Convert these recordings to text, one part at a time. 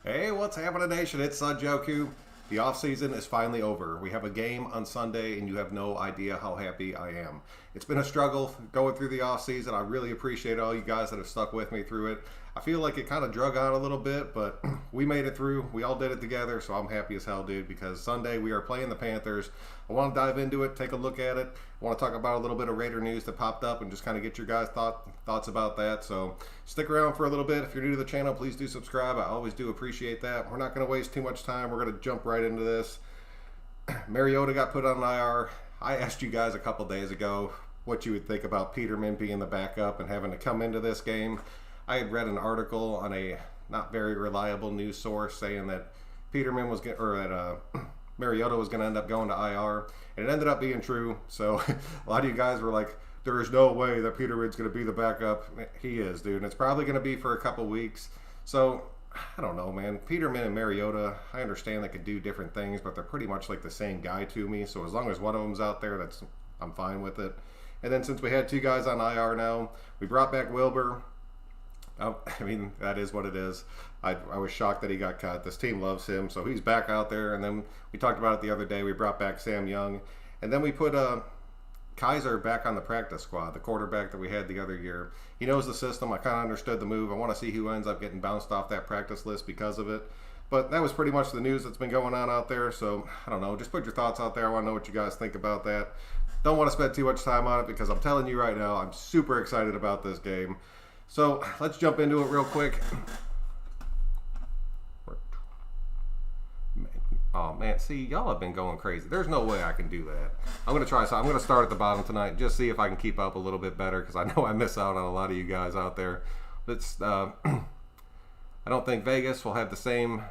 Hey, what's happening, nation? It's Joku. The off-season is finally over. We have a game on Sunday, and you have no idea how happy I am. It's been a struggle going through the off-season. I really appreciate all you guys that have stuck with me through it. I feel like it kind of drug on a little bit, but we made it through. We all did it together, so I'm happy as hell, dude, because Sunday we are playing the Panthers. I want to dive into it, take a look at it. I want to talk about a little bit of Raider news that popped up and just kind of get your guys' thoughts about that. So stick around for a little bit. If you're new to the channel, please do subscribe. I always do appreciate that. We're not going to waste too much time. We're going to jump right into this. Mariota got put on IR. I asked you guys a couple days ago what you would think about Peterman being the backup and having to come into this game. I had read an article on a not very reliable news source saying that Mariota was going to end up going to IR, and it ended up being true. So a lot of you guys were like, "There is no way that Peterman's going to be the backup." He is, dude, and it's probably going to be for a couple weeks. So I don't know, man. Peterman and Mariota, I understand they could do different things, but they're pretty much like the same guy to me. So as long as one of them's out there, I'm fine with it. And then since we had two guys on IR now, we brought back Wilbur. I mean, that is what it is. I was shocked that he got cut. This team loves him, so he's back out there. And then we talked about it the other day. We brought back Sam Young. And then we put Kaiser back on the practice squad, the quarterback that we had the other year. He knows the system. I kind of understood the move. I want to see who ends up getting bounced off that practice list because of it. But that was pretty much the news that's been going on out there. So, I don't know. Just put your thoughts out there. I want to know what you guys think about that. Don't want to spend too much time on it because I'm telling you right now, I'm super excited about this game. So let's jump into it real quick. Oh man, see, y'all have been going crazy. There's no way I can do that. I'm gonna try. So I'm gonna start at the bottom tonight, just see if I can keep up a little bit better, because I know I miss out on a lot of you guys out there. I don't think Vegas will have the same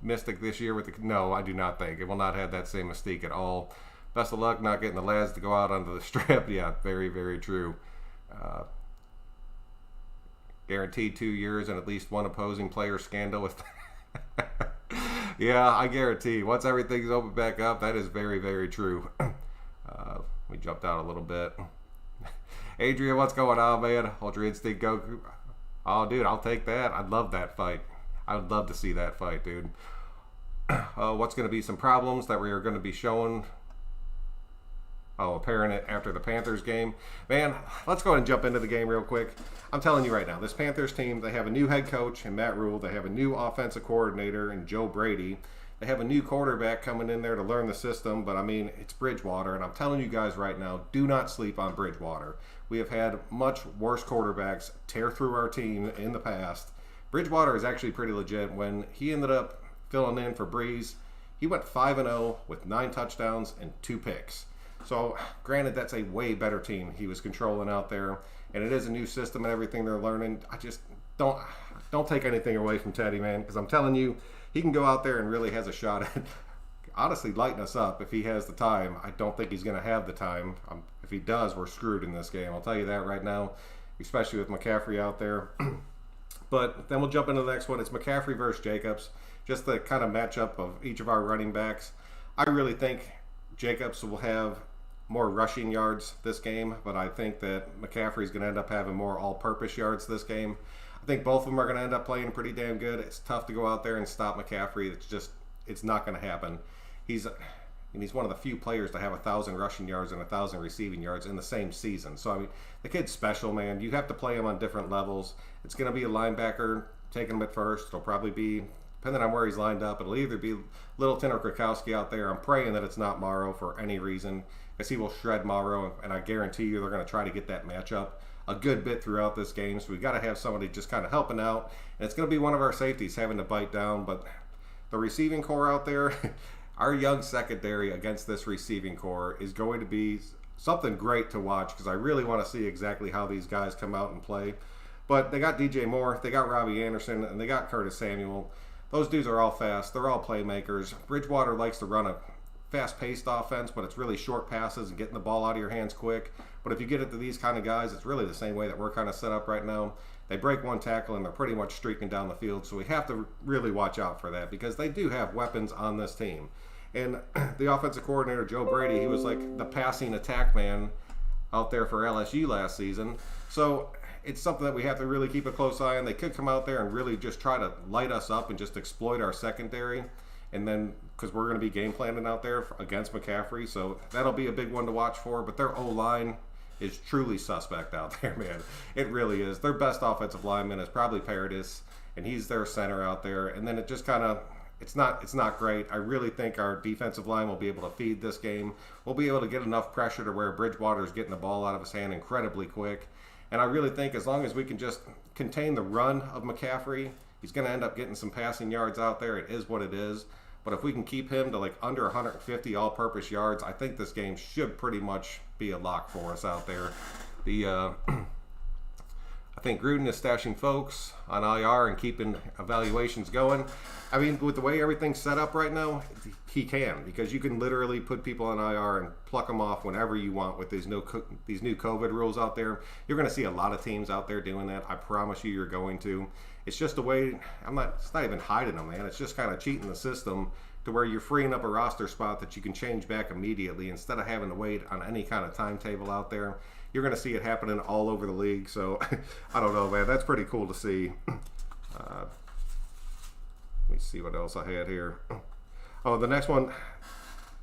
mystic this year with the. No, I do not think it will not have that same mystique at all. Best of luck not getting the lads to go out onto the strip. Yeah, very, very true. Guaranteed 2 years and at least one opposing player scandal with. Yeah, I guarantee. Once everything's opened back up, that is very, very true. We jumped out a little bit. Adrian, what's going on, man? Ultra Instinct Goku. Oh, dude, I'll take that. I'd love that fight. I would love to see that fight, dude. What's going to be some problems that we are going to be showing? Apparent after the Panthers game. Man, let's go ahead and jump into the game real quick. I'm telling you right now, this Panthers team, they have a new head coach in Matt Rule. They have a new offensive coordinator in Joe Brady. They have a new quarterback coming in there to learn the system, but I mean, it's Bridgewater, and I'm telling you guys right now, do not sleep on Bridgewater. We have had much worse quarterbacks tear through our team in the past. Bridgewater is actually pretty legit. When he ended up filling in for Breeze, he went 5-0 with 9 touchdowns and 2 picks. So, granted, that's a way better team he was controlling out there, and it is a new system and everything they're learning. I just don't take anything away from Teddy, man, because I'm telling you, he can go out there and really has a shot at honestly lighting us up if he has the time. I don't think he's going to have the time. If he does, we're screwed in this game. I'll tell you that right now, especially with McCaffrey out there. But then we'll jump into the next one. It's McCaffrey versus Jacobs, just the kind of matchup of each of our running backs. I really think Jacobs will have more rushing yards this game, but I think that McCaffrey's going to end up having more all-purpose yards this game. I think both of them are going to end up playing pretty damn good. It's tough to go out there and stop McCaffrey. It's not going to happen. He's one of the few players to have 1,000 rushing yards and 1,000 receiving yards in the same season. So, I mean, the kid's special, man. You have to play him on different levels. It's going to be a linebacker taking him at first. It'll probably be, depending on where he's lined up, it'll either be Littleton or Krakowski out there. I'm praying that it's not Morrow for any reason, because he will shred Morrow, and I guarantee you they're going to try to get that matchup a good bit throughout this game. So we got to have somebody just kind of helping out, and it's going to be one of our safeties having to bite down. But the receiving core out there, our young secondary against this receiving core is going to be something great to watch, because I really want to see exactly how these guys come out and play. But they got DJ Moore, they got Robbie Anderson, and they got Curtis Samuel. Those dudes are all fast. They're all playmakers. Bridgewater likes to run a fast-paced offense, but it's really short passes and getting the ball out of your hands quick. But if you get it to these kind of guys, it's really the same way that we're kind of set up right now. They break one tackle and they're pretty much streaking down the field. So we have to really watch out for that, because they do have weapons on this team. And the offensive coordinator, Joe Brady, he was like the passing attack man out there for LSU last season. So it's something that we have to really keep a close eye on. They could come out there and really just try to light us up and just exploit our secondary. And then, because we're going to be game planning out there against McCaffrey, so that'll be a big one to watch for. But their O-line is truly suspect out there, man. It really is. Their best offensive lineman is probably Paradis, and he's their center out there. And then it just kind of, it's not great. I really think our defensive line will be able to feed this game. We'll be able to get enough pressure to where Bridgewater is getting the ball out of his hand incredibly quick. And I really think as long as we can just contain the run of McCaffrey, he's going to end up getting some passing yards out there. It is what it is. But if we can keep him to like under 150 all-purpose yards, I think this game should pretty much be a lock for us out there. I think Gruden is stashing folks on IR and keeping evaluations going. I mean, with the way everything's set up right now, he can, because you can literally put people on IR and pluck them off whenever you want with these new COVID rules out there. You're going to see a lot of teams out there doing that. I promise you're going to. It's just a way, it's not even hiding them, man. It's just kind of cheating the system to where you're freeing up a roster spot that you can change back immediately instead of having to wait on any kind of timetable out there. You're going to see it happening all over the league. So, I don't know, man. That's pretty cool to see. Let me see what else I had here. Oh, the next one,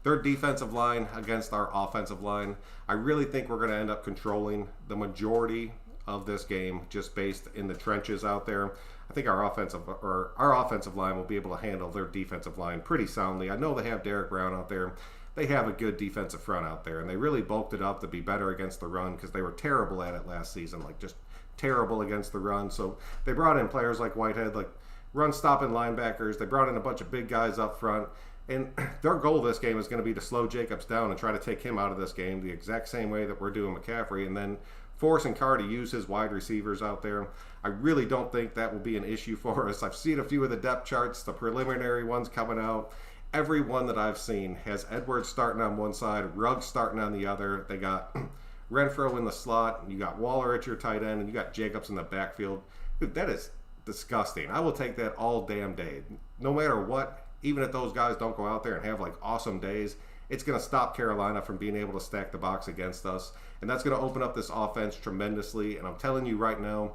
their defensive line against our offensive line. I really think we're going to end up controlling the majority of this game just based in the trenches out there. I think our offensive line will be able to handle their defensive line pretty soundly. I know they have Derek Brown out there. They have a good defensive front out there, and they really bulked it up to be better against the run because they were terrible at it last season, like just terrible against the run. So they brought in players like Whitehead, like run-stopping linebackers. They brought in a bunch of big guys up front, and their goal this game is going to be to slow Jacobs down and try to take him out of this game the exact same way that we're doing McCaffrey, and then forcing Carr to use his wide receivers out there. I really don't think that will be an issue for us. I've seen a few of the depth charts, the preliminary ones coming out. Every one that I've seen has Edwards starting on one side, Ruggs starting on the other. They got Renfro in the slot, you got Waller at your tight end, and you got Jacobs in the backfield. Dude, that is disgusting. I will take that all damn day. No matter what, even if those guys don't go out there and have like awesome days, it's going to stop Carolina from being able to stack the box against us. And that's going to open up this offense tremendously. And I'm telling you right now,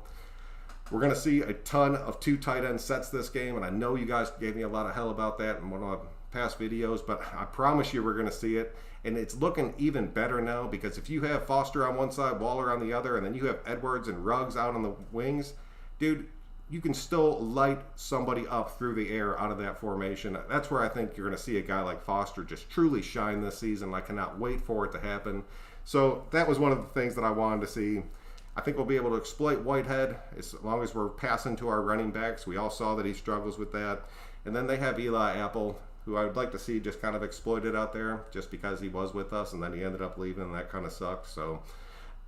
we're going to see a ton of 2 tight end sets this game. And I know you guys gave me a lot of hell about that in one of my past videos, but I promise you we're going to see it. And it's looking even better now because if you have Foster on one side, Waller on the other, and then you have Edwards and Ruggs out on the wings, dude, you can still light somebody up through the air out of that formation. That's where I think you're going to see a guy like Foster just truly shine this season. I cannot wait for it to happen. So that was one of the things that I wanted to see. I think we'll be able to exploit Whitehead as long as we're passing to our running backs. We all saw that he struggles with that. And then they have Eli Apple, who I would like to see just kind of exploited out there just because he was with us and then he ended up leaving, and that kind of sucks. So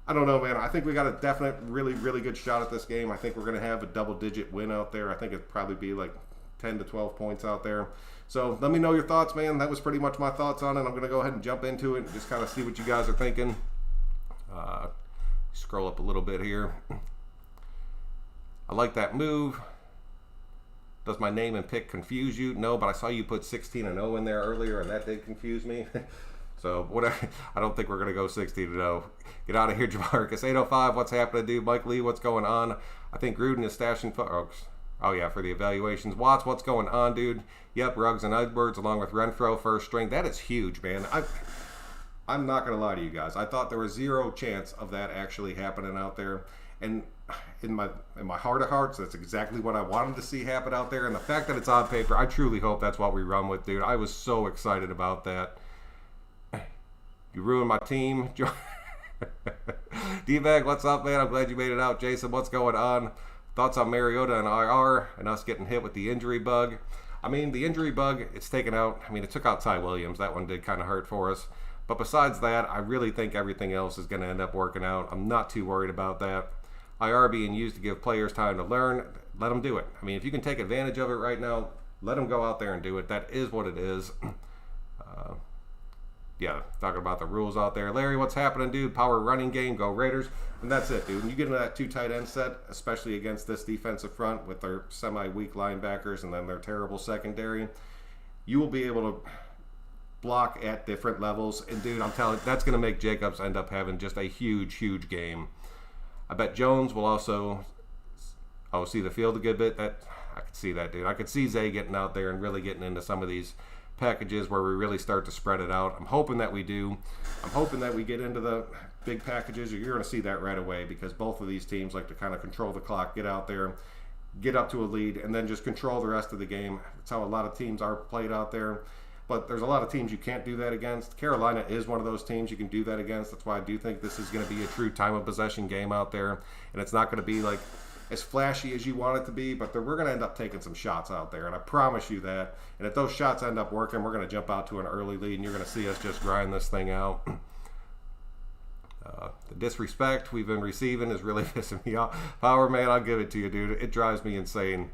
I don't know, man. I think we got a definite, really, really good shot at this game. I think we're going to have a double-digit win out there. I think it'd probably be like 10 to 12 points out there. So let me know your thoughts, man. That was pretty much my thoughts on it. I'm going to go ahead and jump into it and just kind of see what you guys are thinking. Scroll up a little bit here. I like that move. Does my name and pick confuse you? No, but I saw you put 16-0 in there earlier, and that did confuse me. So I don't think we're going to go 16-0. Get out of here, Jamarcus. 805, what's happening, dude? Mike Lee, what's going on? I think Gruden is stashing folks. Oh, yeah, for the evaluations. Watts, what's going on, dude? Yep, Ruggs and Edwards along with Renfro, first string. That is huge, man. I'm not going to lie to you guys. I thought there was zero chance of that actually happening out there. And in my heart of hearts, that's exactly what I wanted to see happen out there. And the fact that it's on paper, I truly hope that's what we run with, dude. I was so excited about that. You ruined my team. D-Bag, what's up, man? I'm glad you made it out. Jason, what's going on? Thoughts on Mariota and IR and us getting hit with the injury bug? I mean, the injury bug, it's taken out. I mean, it took out Ty Williams. That one did kind of hurt for us. But besides that, I really think everything else is going to end up working out. I'm not too worried about that. IR being used to give players time to learn, let them do it. I mean, if you can take advantage of it right now, let them go out there and do it. That is what it is. Yeah, talking about the rules out there. Larry, what's happening, dude? Power running game, go Raiders. And that's it, dude. When you get into that 2 tight end set, especially against this defensive front with their semi-weak linebackers and then their terrible secondary, you will be able to block at different levels. And, dude, I'm telling you, that's going to make Jacobs end up having just a huge, huge game. I bet Jones will also see the field a good bit. That I could see that, dude. I could see Zay getting out there and really getting into some of these packages where we really start to spread it out. I'm hoping that we do. I'm hoping that we get into the big packages. You're going to see that right away because both of these teams like to kind of control the clock, get out there, get up to a lead, and then just control the rest of the game. That's how a lot of teams are played out there. But there's a lot of teams you can't do that against. Carolina is one of those teams you can do that against. That's why I do think this is going to be a true time of possession game out there. And it's not going to be like as flashy as you want it to be, but we're going to end up taking some shots out there. And I promise you that. And if those shots end up working, we're going to jump out to an early lead, and you're going to see us just grind this thing out. The disrespect we've been receiving is really pissing me off. Power, man, I'll give it to you, dude. It drives me insane.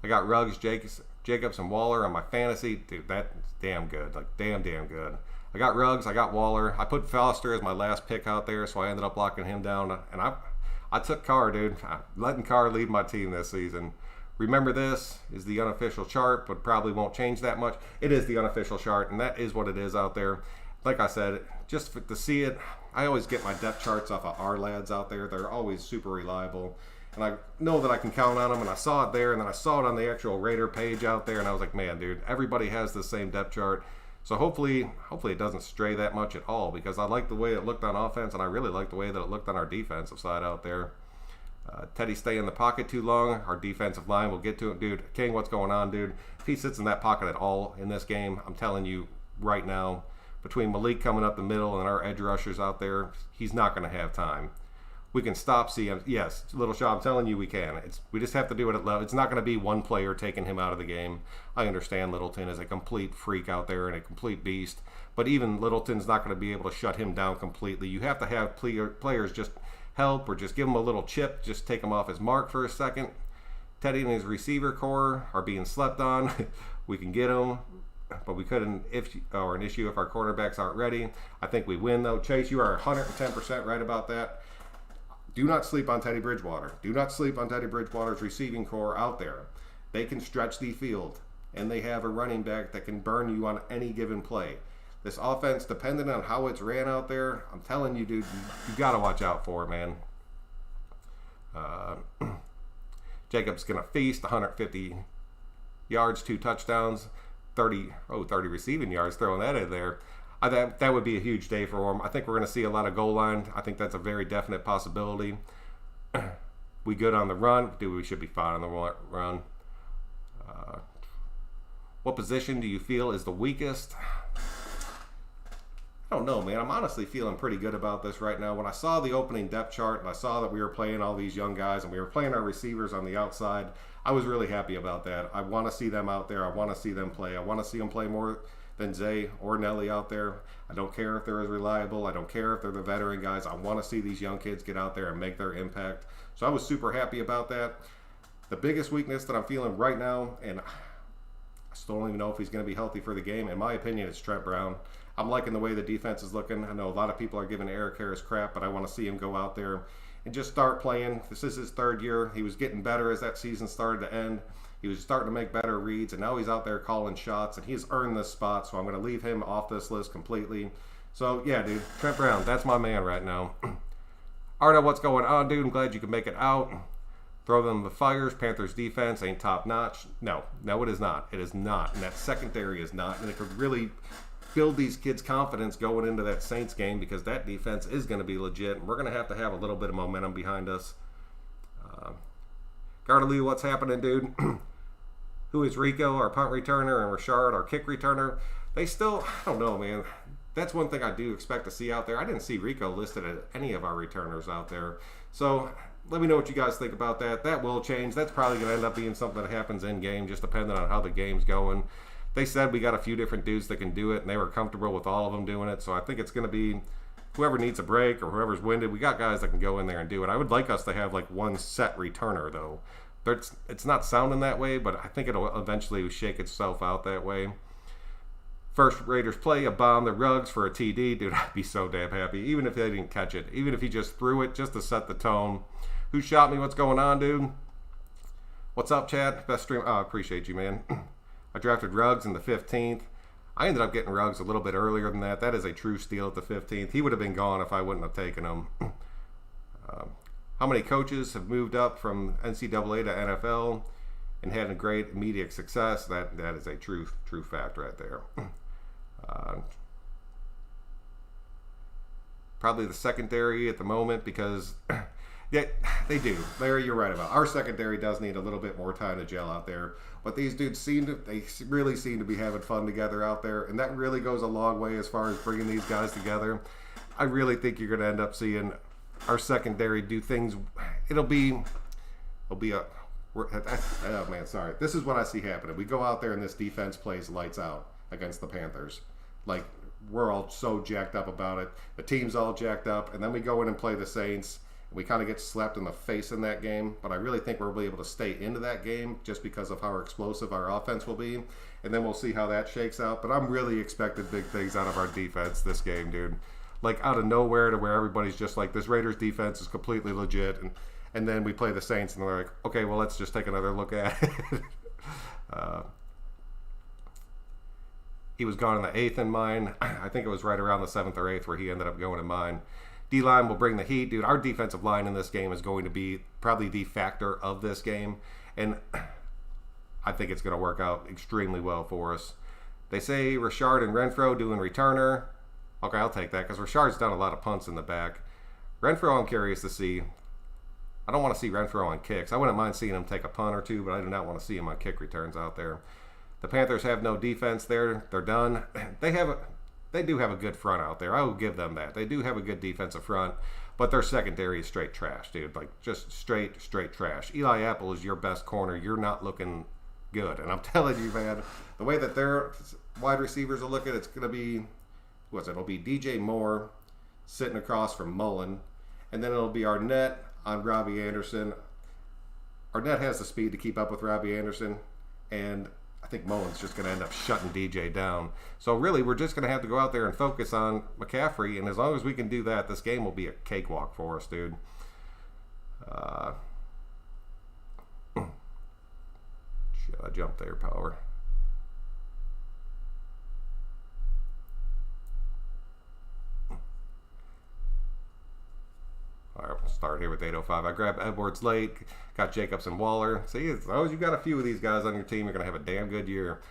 I got Ruggs, Jacobs, and Waller on my fantasy. Dude, that's damn good. Like, damn good. I got Ruggs. I got Waller. I put Foster as my last pick out there, so I ended up locking him down. And I took Carr, dude. I'm letting Carr lead my team this season. Remember, this is the unofficial chart, but probably won't change that much. It is the unofficial chart, and that is what it is out there. Like I said, just to see it, I always get my depth charts off of our lads out there. They're always super reliable. And I know that I can count on them, and I saw it there, and then I saw it on the actual Raider page out there, and I was like, man, dude, everybody has the same depth chart. So hopefully it doesn't stray that much at all, because I like the way it looked on offense, and I really like the way that it looked on our defensive side out there. Teddy stay in the pocket too long. Our defensive line will get to him. Dude, King, what's going on, dude? If he sits in that pocket at all in this game, I'm telling you right now, between Malik coming up the middle and our edge rushers out there, he's not going to have time. We can stop CM. Yes, Little Shaw, I'm telling you we can. We just have to do it at level. It's not going to be one player taking him out of the game. I understand Littleton is a complete freak out there and a complete beast, but even Littleton's not going to be able to shut him down completely. You have to have players just help or just give him a little chip, just take him off his mark for a second. Teddy and his receiver core are being slept on. We can get them, but we couldn't an issue if our quarterbacks aren't ready. I think we win, though. Chase, you are 110% right about that. Do not sleep on Teddy Bridgewater. Do not sleep on Teddy Bridgewater's receiving core out there. They can stretch the field, and they have a running back that can burn you on any given play. This offense, depending on how it's ran out there, I'm telling you, dude, you got to watch out for it, man. Jacobs going to feast 150 yards, 2 touchdowns, 30 receiving yards, throwing that in there. That would be a huge day for him. I think we're going to see a lot of goal line. I think that's a very definite possibility. We good on the run? Dude, we should be fine on the run. What position do you feel is the weakest? I don't know, man. I'm honestly feeling pretty good about this right now. When I saw the opening depth chart and I saw that we were playing all these young guys and we were playing our receivers on the outside, I was really happy about that. I want to see them out there. I want to see them play. I want to see them play more than Zay or Nelly out there. I don't care if they're as reliable. I don't care if they're the veteran guys. I want to see these young kids get out there and make their impact. So I was super happy about that. The biggest weakness that I'm feeling right now, and I still don't even know if he's going to be healthy for the game, in my opinion, it's Trent Brown. I'm liking the way the defense is looking. I know a lot of people are giving Eric Harris crap, but I want to see him go out there and just start playing. This is his 3rd year. He was getting better as that season started to end. He was starting to make better reads, and now he's out there calling shots, and he's earned this spot, so I'm going to leave him off this list completely. So, yeah, dude, Trent Brown, that's my man right now. Arno, what's going on, dude? I'm glad you can make it out. Throw them the fires. Panthers defense ain't top-notch. No, it is not. It is not, and that secondary is not, and it could really build these kids' confidence going into that Saints game because that defense is going to be legit, and we're going to have a little bit of momentum behind us. Gardaloo, what's happening, dude? Who is Rico, our punt returner, and Rashard, our kick returner? They still, I don't know, man. That's one thing I do expect to see out there. I didn't see Rico listed at any of our returners out there. So let me know what you guys think about that. That will change. That's probably going to end up being something that happens in-game, just depending on how the game's going. They said we got a few different dudes that can do it, and they were comfortable with all of them doing it. So I think it's going to be whoever needs a break or whoever's winded. We got guys that can go in there and do it. I would like us to have like one set returner, though. It's not sounding that way, but I think it'll eventually shake itself out that way. First Raiders play, a bomb the Ruggs for a TD. Dude, I'd be so damn happy, even if they didn't catch it. Even if he just threw it just to set the tone. Who shot me? What's going on, dude? What's up, Chad? Best stream. Oh, I appreciate you, man. I drafted Ruggs in the 15th. I ended up getting Ruggs a little bit earlier than that. That is a true steal at the 15th. He would have been gone if I wouldn't have taken him. How many coaches have moved up from NCAA to NFL and had a great immediate success? That is a true fact right there. Probably the secondary at the moment because yeah, they do. Larry, you're right about it. Our secondary does need a little bit more time to gel out there. But these dudes really seem to be having fun together out there, and that really goes a long way as far as bringing these guys together. I really think you're going to end up seeing our secondary do things. It'll be a. Oh man, sorry. This is what I see happening. We go out there and this defense plays lights out against the Panthers. Like, we're all so jacked up about it. The team's all jacked up, and then we go in and play the Saints. We kind of get slapped in the face in that game, but I really think we'll be able to stay into that game just because of how explosive our offense will be, and then we'll see how that shakes out. But I'm really expecting big things out of our defense this game, dude. Like, out of nowhere to where everybody's just like, this Raiders defense is completely legit, and then we play the Saints, and they're like, okay, well, let's just take another look at it. He was gone in the 8th in mine. I think it was right around the 7th or 8th where he ended up going in mine. D-line will bring the heat. Dude, our defensive line in this game is going to be probably the factor of this game. And I think it's going to work out extremely well for us. They say Richard and Renfro doing returner. Okay, I'll take that because Richard's done a lot of punts in the back. Renfro, I'm curious to see. I don't want to see Renfro on kicks. I wouldn't mind seeing him take a punt or two, but I do not want to see him on kick returns out there. The Panthers have no defense there. They're done. They do have a good front out there. I will give them that. They do have a good defensive front, but their secondary is straight trash, dude. Like, just straight trash. Eli Apple is your best corner. You're not looking good. And I'm telling you, man, the way that their wide receivers are looking, it's going to be, it'll be DJ Moore sitting across from Mullen, and then it'll be Arnett on Robbie Anderson. Arnett has the speed to keep up with Robbie Anderson, and I think Mullen's just going to end up shutting DJ down. So really, we're just going to have to go out there and focus on McCaffrey, and as long as we can do that, this game will be a cakewalk for us, dude. Shit, I jumped there, power. All right, we'll start here with 8:05. I grabbed Edwards late, got Jacobs and Waller. See, as long as you got a few of these guys on your team, you're going to have a damn good year.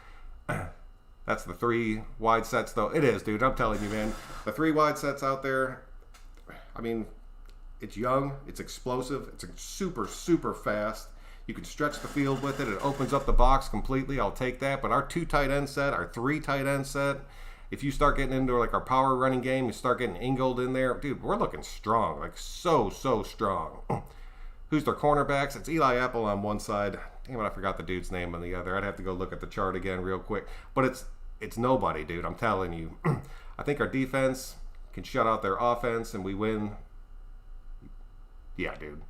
That's the 3 wide sets, though. It is, dude. I'm telling you, man. The 3 wide sets out there, I mean, it's young, it's explosive, it's super fast. You can stretch the field with it. It opens up the box completely. I'll take that. But our 2 tight end set, our 3 tight end set, if you start getting into like our power running game, you start getting Ingold in there, dude, we're looking strong, like so strong. Who's their cornerbacks? It's Eli Apple on one side. Damn it, I forgot the dude's name on the other. I'd have to go look at the chart again real quick. But it's nobody, dude. I'm telling you. I think our defense can shut out their offense and we win. Yeah, dude.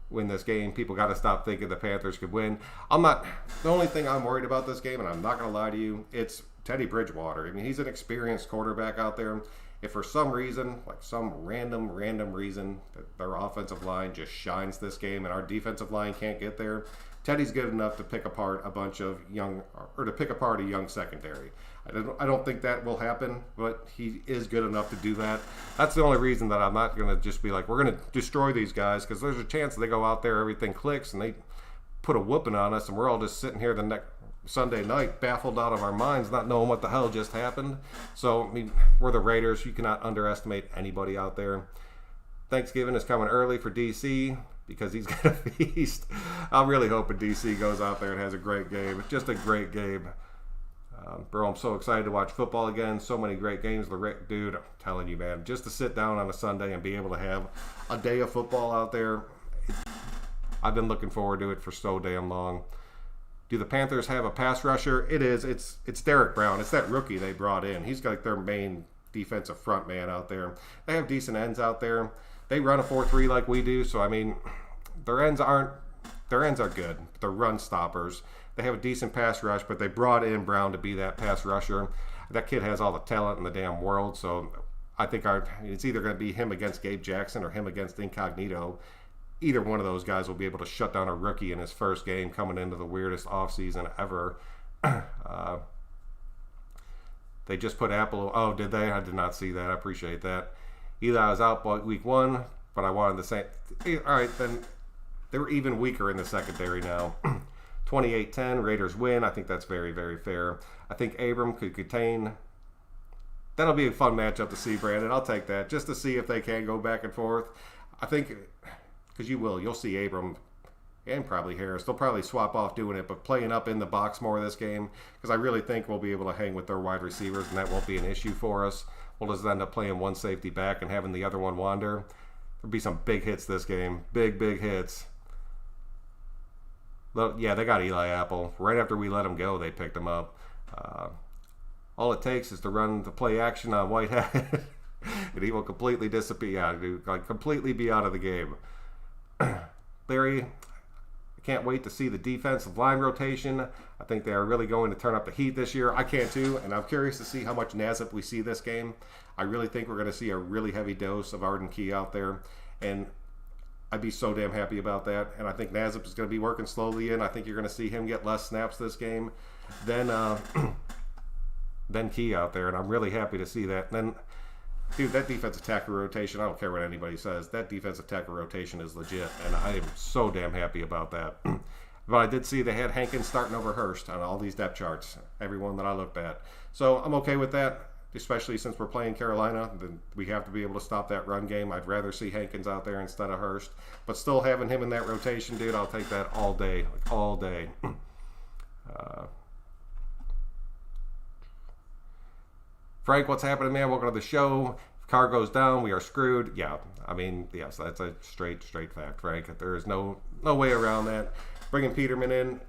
Win this game. People got to stop thinking the Panthers could win. The only thing I'm worried about this game, and I'm not going to lie to you, it's Teddy Bridgewater. I mean, he's an experienced quarterback out there. If for some reason, like some random reason, that their offensive line just shines this game and our defensive line can't get there, Teddy's good enough to pick apart a young secondary. I don't think that will happen, but he is good enough to do that. That's the only reason that I'm not going to just be like, we're going to destroy these guys, because there's a chance they go out there, everything clicks, and they put a whooping on us, and we're all just sitting here the next Sunday night, baffled out of our minds, not knowing what the hell just happened. So, I mean, we're the Raiders. You cannot underestimate anybody out there. Thanksgiving is coming early for DC because he's got a feast. I'm really hoping DC goes out there and has a great game. Just a great game. Bro, I'm so excited to watch football again. So many great games. Dude, I'm telling you, man, just to sit down on a Sunday and be able to have a day of football out there, I've been looking forward to it for so damn long. Do the Panthers have a pass rusher? It is. It's Derek Brown. It's that rookie they brought in. He's like their main defensive front man out there. They have decent ends out there. They run a 4-3 like we do. So, I mean, their ends are good. They're run stoppers. They have a decent pass rush, but they brought in Brown to be that pass rusher. That kid has all the talent in the damn world. So I think it's either going to be him against Gabe Jackson or him against Incognito. Either one of those guys will be able to shut down a rookie in his first game coming into the weirdest offseason ever. They just put Apple. Oh, did they? I did not see that. I appreciate that. Eli was out week 1. but I wanted to say, all right, then they were even weaker in the secondary now. 28-10, Raiders win. I think that's very, very fair. I think Abram could contain. That'll be a fun matchup to see, Brandon. I'll take that just to see if they can go back and forth. I think, because you'll see Abram and probably Harris. They'll probably swap off doing it, but playing up in the box more this game, because I really think we'll be able to hang with their wide receivers, and that won't be an issue for us. We'll just end up playing one safety back and having the other one wander. There'll be some big hits this game. Big hits. Yeah, they got Eli Apple. Right after we let him go, they picked him up. All it takes is to run the play action on Whitehead, and he will completely disappear. Yeah, dude, like completely be out of the game. Larry, I can't wait to see the defensive line rotation. I think they are really going to turn up the heat this year. I can too, and I'm curious to see how much Nassib we see this game. I really think we're going to see a really heavy dose of Arden Key out there, and I'd be so damn happy about that. And I think Nassib is going to be working slowly in. I think you're going to see him get less snaps this game than Key out there, and I'm really happy to see that. And then, dude, that defensive tackle rotation, I don't care what anybody says, that defensive tackle rotation is legit, and I am so damn happy about that. But I did see they had Hankins starting over Hurst on all these depth charts, everyone that I looked at. So I'm okay with that, especially since we're playing Carolina. Then we have to be able to stop that run game. I'd rather see Hankins out there instead of Hurst. But still having him in that rotation, dude, I'll take that all day, like all day. Frank, what's happening, man? Welcome to the show. If Carr goes down, we are screwed. Yeah, I mean, yes, that's a straight fact, Frank. There is no way around that. Bringing Peterman in,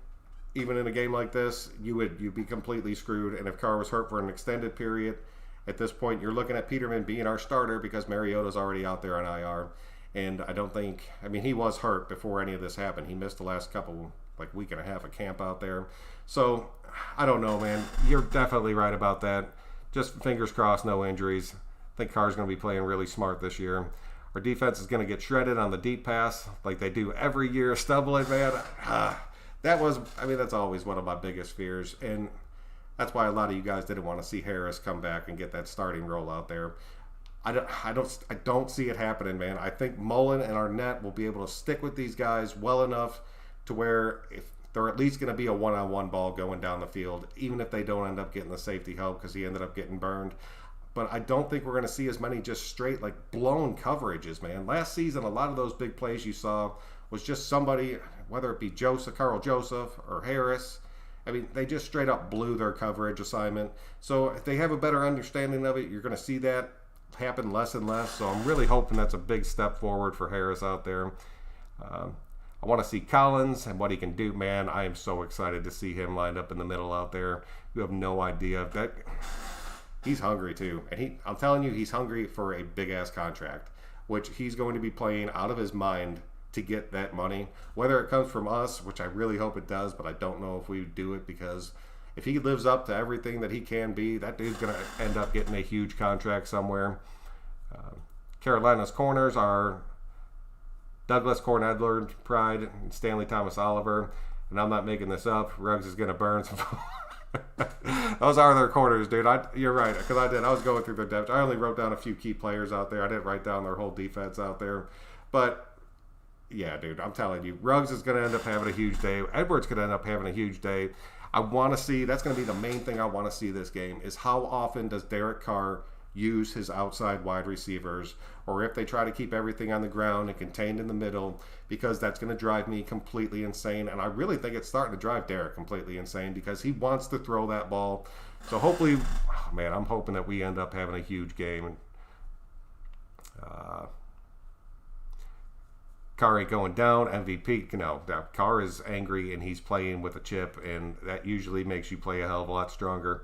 even in a game like this, you'd be completely screwed. And if Carr was hurt for an extended period, at this point, you're looking at Peterman being our starter because Mariota's already out there on IR. And I don't think, I mean, he was hurt before any of this happened. He missed the last couple, like week and a half of camp out there. So, I don't know, man. You're definitely right about that. Just fingers crossed, no injuries. I think Carr's going to be playing really smart this year. Our defense is going to get shredded on the deep pass like they do every year. Stumbling, man. That's always one of my biggest fears. And that's why a lot of you guys didn't want to see Harris come back and get that starting role out there. I don't see it happening, man. I think Mullen and Arnett will be able to stick with these guys well enough to where if they're at least going to be a one-on-one ball going down the field, even if they don't end up getting the safety help because he ended up getting burned. But I don't think we're going to see as many just straight, like, blown coverages, man. Last season, a lot of those big plays you saw was just somebody, whether it be Carl Joseph or Harris. I mean, they just straight up blew their coverage assignment. So if they have a better understanding of it, you're going to see that happen less and less. So I'm really hoping that's a big step forward for Harris out there. I want to see Collins and what he can do, man. I am so excited to see him lined up in the middle out there. You have no idea. He's hungry too. And I'm telling you, he's hungry for a big-ass contract, which he's going to be playing out of his mind to get that money. Whether it comes from us, which I really hope it does, but I don't know if we do it, because if he lives up to everything that he can be, that dude's going to end up getting a huge contract somewhere. Carolina's corners are Douglas Cornedler, Pride, and Stanley Thomas Oliver. And I'm not making this up. Ruggs is going to burn some. Those are their corners, dude. You're right, because I was going through their depth. I only wrote down a few key players out there. I didn't write down their whole defense out there. But, yeah, dude, I'm telling you, Ruggs is going to end up having a huge day. Edwards could end up having a huge day. I want to see, that's going to be the main thing I want to see this game, is how often does Derek Carr use his outside wide receivers, or if they try to keep everything on the ground and contained in the middle, because that's going to drive me completely insane. And I really think it's starting to drive Derek completely insane because he wants to throw that ball. So hopefully, man, I'm hoping that we end up having a huge game. Carr ain't going down. MVP, Carr is angry and he's playing with a chip, and that usually makes you play a hell of a lot stronger.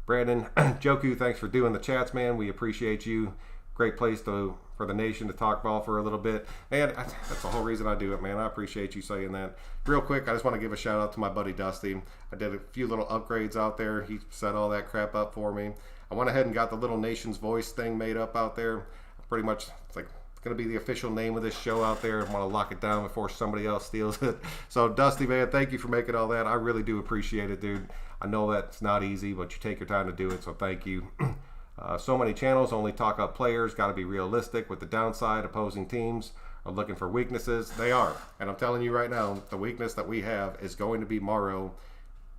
Brandon, Joku, thanks for doing the chats, man. We appreciate you. Great place for the nation to talk ball for a little bit. Man, that's the whole reason I do it, man. I appreciate you saying that. Real quick, I just want to give a shout out to my buddy Dusty. I did a few little upgrades out there. He set all that crap up for me. I went ahead and got the little Nation's Voice thing made up out there. Pretty much, it's going to be the official name of this show out there. I want to lock it down before somebody else steals it. So, Dusty, man, thank you for making all that. I really do appreciate it, dude. I know that's not easy, but you take your time to do it, so thank you. So many channels only talk up players. Got to be realistic with the downside. Opposing teams are looking for weaknesses. They are. And I'm telling you right now, the weakness that we have is going to be Morrow,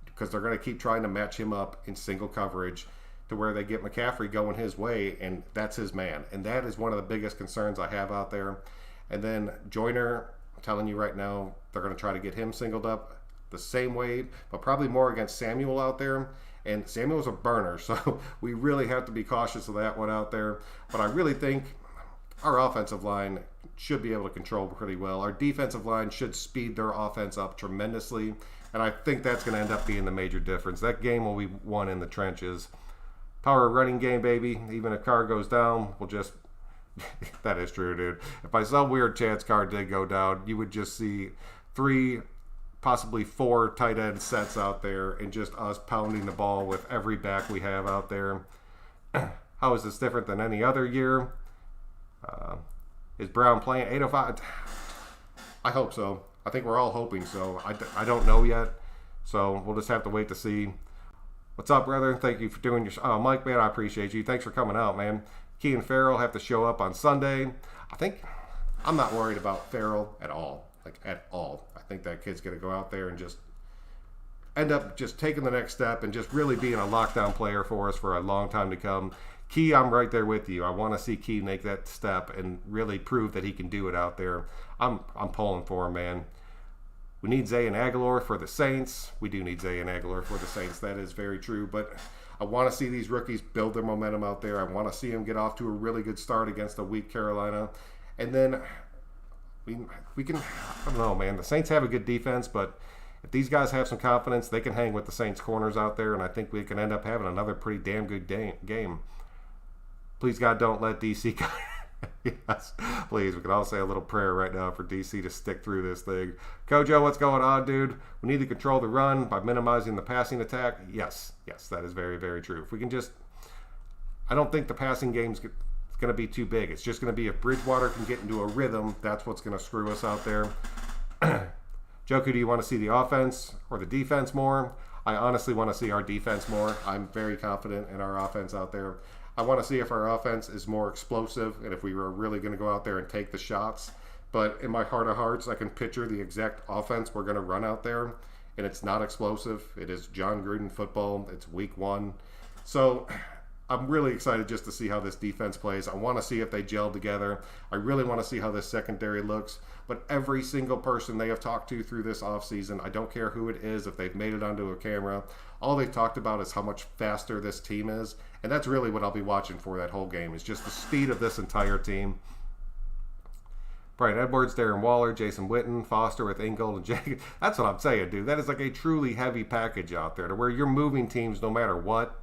because they're going to keep trying to match him up in single coverage to where they get McCaffrey going his way, and that's his man. And that is one of the biggest concerns I have out there. And then Joyner, I'm telling you right now, they're going to try to get him singled up the same way, but probably more against Samuel out there. And Samuel's a burner, so we really have to be cautious of that one out there. But I really think our offensive line should be able to control pretty well. Our defensive line should speed their offense up tremendously, and I think that's going to end up being the major difference. That game will be won in the trenches. Power running game, baby. Even if Carr goes down, we'll just... That is true, dude. If by some weird chance Carr did go down, you would just see 3, possibly 4 tight end sets out there and just us pounding the ball with every back we have out there. How is this different than any other year? Is Brown playing 805? I hope so. I think we're all hoping so. I don't know yet, so we'll just have to wait to see. What's up, brother? Thank you for doing your... Oh, Mike, man, I appreciate you. Thanks for coming out, man. Key and Farrell have to show up on Sunday. I'm not worried about Farrell at all. Like, at all. I think that kid's going to go out there and just end up just taking the next step and just really being a lockdown player for us for a long time to come. Key, I'm right there with you. I want to see Key make that step and really prove that he can do it out there. I'm pulling for him, man. We need Zay and Aguilar for the Saints. We do need Zay and Aguilar for the Saints. That is very true. But I want to see these rookies build their momentum out there. I want to see them get off to a really good start against a weak Carolina. And then we can, I don't know, man. The Saints have a good defense, but if these guys have some confidence, they can hang with the Saints corners out there, and I think we can end up having another pretty damn good game. Please, God, don't let DC go. Yes, please. We can all say a little prayer right now for DC to stick through this thing. Kojo, what's going on, dude? We need to control the run by minimizing the passing attack. Yes, that is very, very true. If we can just... I don't think the passing game's going to be too big. It's just going to be if Bridgewater can get into a rhythm, that's what's going to screw us out there. Joku, do you want to see the offense or the defense more? I honestly want to see our defense more. I'm very confident in our offense out there. I want to see if our offense is more explosive and if we were really going to go out there and take the shots. But in my heart of hearts, I can picture the exact offense we're going to run out there, and it's not explosive. It is John Gruden football. It's week 1. So I'm really excited just to see how this defense plays. I want to see if they gel together. I really want to see how this secondary looks. But every single person they have talked to through this offseason, I don't care who it is, if they've made it onto a camera, all they've talked about is how much faster this team is. And that's really what I'll be watching for that whole game, is just the speed of this entire team. Brian Edwards, Darren Waller, Jason Witten, Foster with Ingold and Jake. That's what I'm saying, dude. That is like a truly heavy package out there to where you're moving teams no matter what.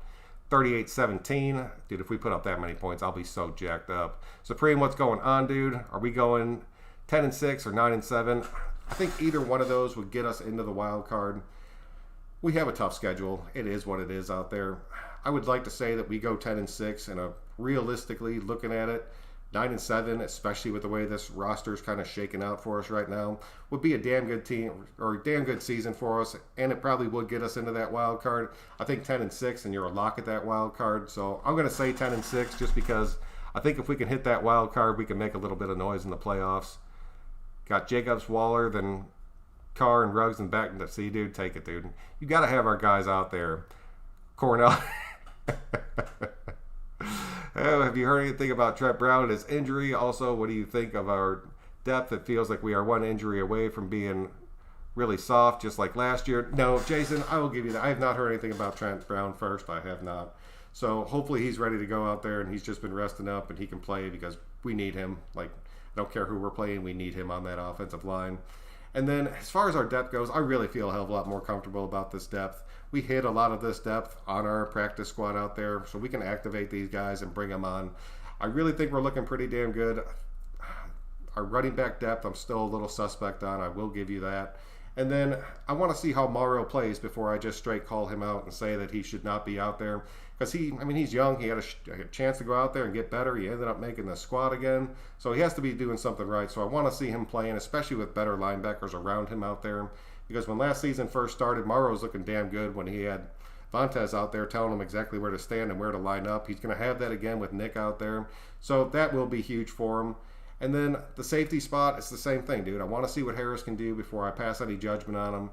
38-17. Dude, if we put up that many points, I'll be so jacked up. Supreme, what's going on, dude? Are we going 10-6 or 9-7? I think either one of those would get us into the wild card. We have a tough schedule. It is what it is out there. I would like to say that we go 10-6, and realistically looking at it, 9-7, especially with the way this roster is kind of shaking out for us right now, would be a damn good team or a damn good season for us, and it probably would get us into that wild card. I think 10-6, and you're a lock at that wild card. So I'm going to say 10-6 just because I think if we can hit that wild card, we can make a little bit of noise in the playoffs. Got Jacobs, Waller, then Carr and Ruggs and back. See, dude, take it, dude. You got to have our guys out there. Cornell. Oh, have you heard anything about Trent Brown and his injury? Also, what do you think of our depth? It feels like we are one injury away from being really soft, just like last year. No, Jason, I will give you that. I have not heard anything about Trent Brown first. I have not. So hopefully he's ready to go out there, and he's just been resting up, and he can play because we need him. Like, I don't care who we're playing. We need him on that offensive line. And then as far as our depth goes, I really feel a hell of a lot more comfortable about this depth. We hit a lot of this depth on our practice squad out there, so we can activate these guys and bring them on. I really think we're looking pretty damn good. Our running back depth, I'm still a little suspect on. I will give you that. And then I want to see how Mario plays before I just straight call him out and say that he should not be out there. Because he's young. He had a chance to go out there and get better. He ended up making the squad again. So he has to be doing something right. So I want to see him playing, especially with better linebackers around him out there. Because when last season first started, Mario was looking damn good when he had Vontaze out there telling him exactly where to stand and where to line up. He's going to have that again with Nick out there. So that will be huge for him. And then the safety spot, it's the same thing, dude. I want to see what Harris can do before I pass any judgment on him.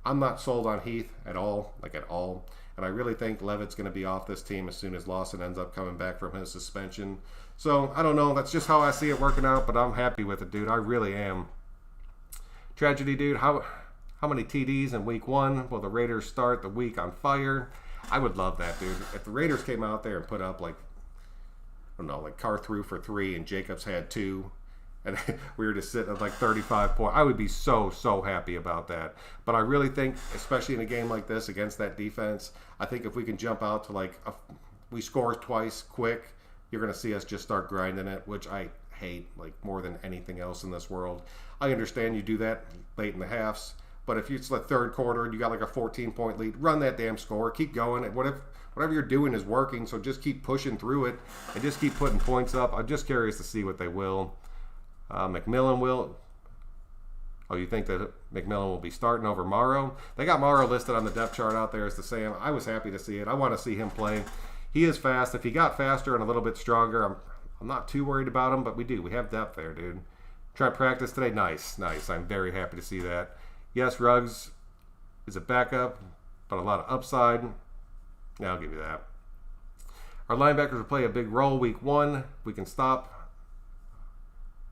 I'm not sold on Heath at all, like at all. And I really think Levitt's going to be off this team as soon as Lawson ends up coming back from his suspension. So, I don't know. That's just how I see it working out, but I'm happy with it, dude. I really am. Tragedy, dude. How many TDs in week 1? Will the Raiders start the week on fire? I would love that, dude. If the Raiders came out there and put up, like, I don't know, like Carr threw for 3 and Jacobs had 2, and we were just sitting at like 35 points, I would be so happy about that. But I really think, especially in a game like this against that defense, I think if we can jump out to like, we score twice quick, you're going to see us just start grinding it, which I hate like more than anything else in this world. I understand you do that late in the halves, but if it's the third quarter and you got like a 14-point lead, run that damn score, keep going. Whatever you're doing is working, so just keep pushing through it and just keep putting points up. I'm just curious to see what they will. McMillan will. Oh, you think that McMillan will be starting over Morrow? They got Morrow listed on the depth chart out there as the same. I was happy to see it. I want to see him play. He is fast. If he got faster and a little bit stronger, I'm not too worried about him, but we have depth there, dude. Trent practice today. Nice. I'm very happy to see that. Yes, Ruggs is a backup, but a lot of upside. Yeah, I'll give you that. Our linebackers will play a big role week 1. We can stop.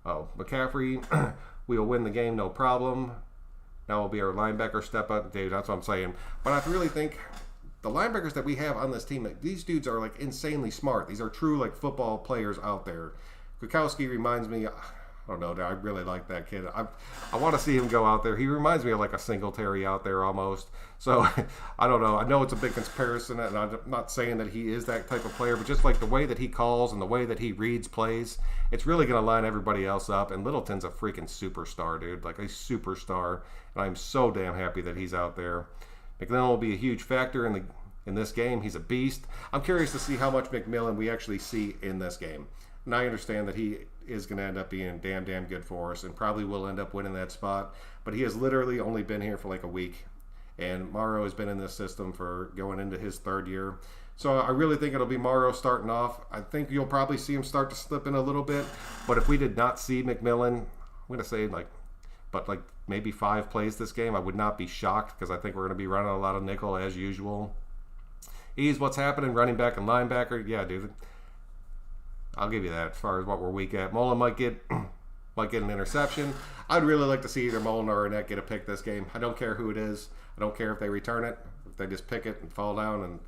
McCaffrey, we will win the game, no problem. Now will be our linebacker step up. Dude, that's what I'm saying. But I really think the linebackers that we have on this team, these dudes are like insanely smart. These are true like football players out there. Kwiatkowski reminds me, I don't know, I really like that kid. I want to see him go out there. He reminds me of like a Singletary out there almost. So, I don't know. I know it's a big comparison, and I'm not saying that he is that type of player, but just like the way that he calls and the way that he reads plays, it's really going to line everybody else up. And Littleton's a freaking superstar, dude. Like a superstar. And I'm so damn happy that he's out there. McMillan will be a huge factor in this game. He's a beast. I'm curious to see how much McMillan we actually see in this game. And I understand that he is going to end up being damn good for us and probably will end up winning that spot. But he has literally only been here for like a week. And Morrow has been in this system for going into his 3rd year. So I really think it'll be Morrow starting off. I think you'll probably see him start to slip in a little bit. But if we did not see McMillan, I'm going to say like maybe 5 plays this game, I would not be shocked because I think we're going to be running a lot of nickel as usual. Ease what's happening, running back and linebacker. Yeah, dude. I'll give you that as far as what we're weak at. Mullen might get an interception. I'd really like to see either Mullen or Arnett get a pick this game. I don't care who it is. I don't care if they return it, if they just pick it and fall down. And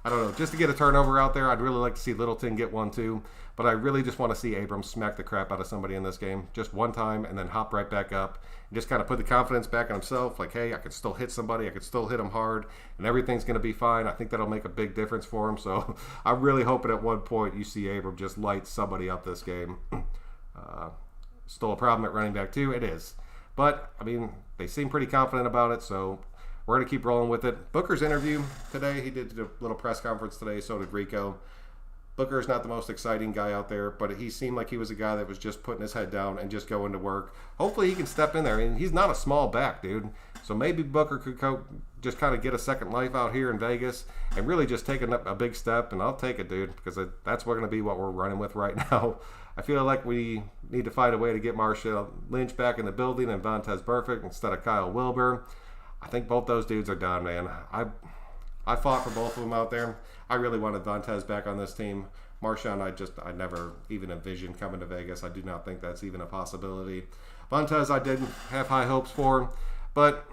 I don't know, just to get a turnover out there, I'd really like to see Littleton get one too. But I really just want to see Abrams smack the crap out of somebody in this game just one time and then hop right back up and just kind of put the confidence back in himself. Like, hey, I can still hit somebody. I can still hit him hard and everything's going to be fine. I think that'll make a big difference for him. So I'm really hoping at one point you see Abrams just light somebody up this game. Still a problem at running back too. It is. But, I mean, they seem pretty confident about it, so we're going to keep rolling with it. Booker's interview today, he did a little press conference today, so did Rico. Booker is not the most exciting guy out there, but he seemed like he was a guy that was just putting his head down and just going to work. Hopefully he can step in there. I mean, he's not a small back, dude. So maybe Booker could just kind of get a second life out here in Vegas and really just take a big step, and I'll take it, dude, because that's going to be what we're running with right now. I feel like we need to find a way to get Marshall Lynch back in the building and Vontaze Burfict instead of Kyle Wilbur. I think both those dudes are done, man. I fought for both of them out there. I really wanted Vontaze back on this team. Marshawn, I never even envisioned coming to Vegas. I do not think that's even a possibility. Vontaze, I didn't have high hopes for, but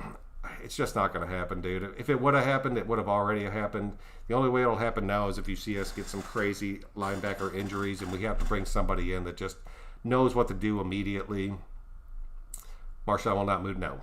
it's just not going to happen, dude. If it would have happened, it would have already happened. The only way it'll happen now is if you see us get some crazy linebacker injuries and we have to bring somebody in that just knows what to do immediately. Marshawn will not move. No.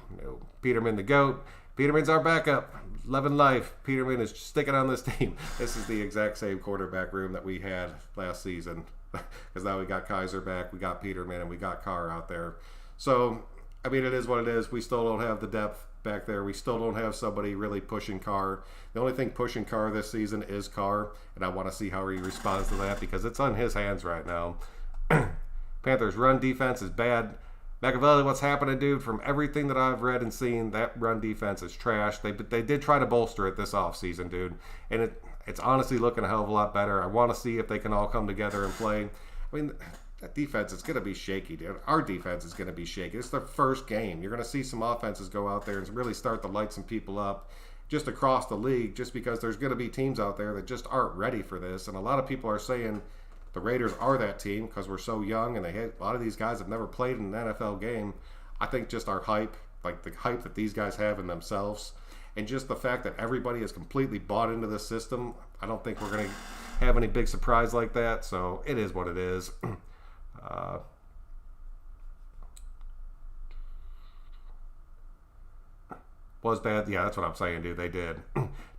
Peterman the GOAT. Peterman's our backup. Loving life. Peterman is sticking on this team. This is the exact same quarterback room that we had last season. Because now we got Kaiser back, we got Peterman, and we got Carr out there. So, I mean, it is what it is. We still don't have the depth back there. We still don't have somebody really pushing Carr. The only thing pushing Carr this season is Carr, and I want to see how he responds to that because it's on his hands right now. Panthers' run defense is bad. Machiavelli, what's happening, dude? From everything that I've read and seen, that run defense is trash. They did try to bolster it this offseason, dude. And it's honestly looking a hell of a lot better. I want to see if they can all come together and play. I mean, that defense is going to be shaky, dude. Our defense is going to be shaky. It's their first game. You're going to see some offenses go out there and really start to light some people up just across the league, just because there's going to be teams out there that just aren't ready for this. And a lot of people are saying the Raiders are that team because we're so young, and a lot of these guys have never played in an NFL game. I think just our hype, like the hype that these guys have in themselves, and just the fact that everybody is completely bought into this system, I don't think we're going to have any big surprise like that. So it is what it is. Was bad. Yeah, that's what I'm saying, dude. They did.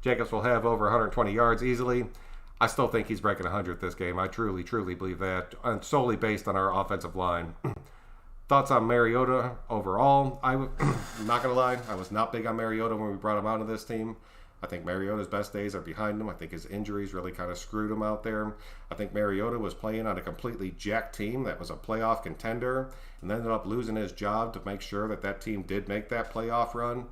Jacobs will have over 120 yards easily. I still think he's breaking 100 this game. I truly, truly believe that, and solely based on our offensive line. Thoughts on Mariota overall? I'm not going to lie. I was not big on Mariota when we brought him out of this team. I think Mariota's best days are behind him. I think his injuries really kind of screwed him out there. I think Mariota was playing on a completely jacked team that was a playoff contender and ended up losing his job to make sure that that team did make that playoff run.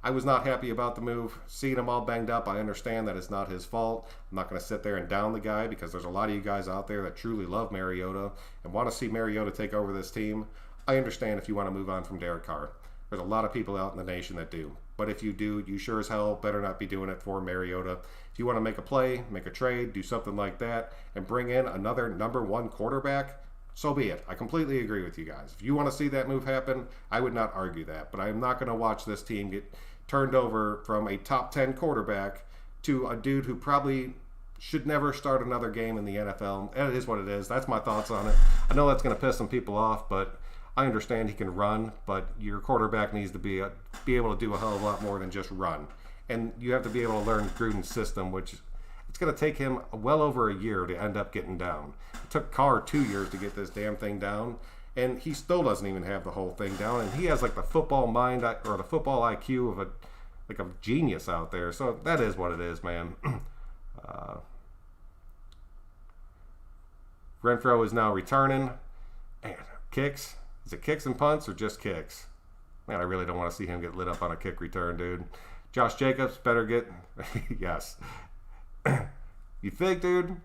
I was not happy about the move. Seeing him all banged up, I understand that it's not his fault. I'm not going to sit there and down the guy because there's a lot of you guys out there that truly love Mariota and want to see Mariota take over this team. I understand if you want to move on from Derek Carr. There's a lot of people out in the nation that do. But if you do, you sure as hell better not be doing it for Mariota. If you want to make a play, make a trade, do something like that, and bring in another number one quarterback, so be it. I completely agree with you guys. If you want to see that move happen, I would not argue that. But I am not going to watch this team get turned over from a top 10 quarterback to a dude who probably should never start another game in the NFL. And it is what it is. That's my thoughts on it. I know that's going to piss some people off, but I understand he can run, but your quarterback needs to be able to do a hell of a lot more than just run. And you have to be able to learn Gruden's system, which it's going to take him well over a year to end up getting down. It took Carr 2 years to get this damn thing down, and he still doesn't even have the whole thing down. And he has like the football mind or the football IQ of a genius out there. So that is what it is, man. Renfro is now returning. And kicks. Is it kicks and punts or just kicks? Man, I really don't want to see him get lit up on a kick return, dude. Josh Jacobs better get... yes. You think, dude?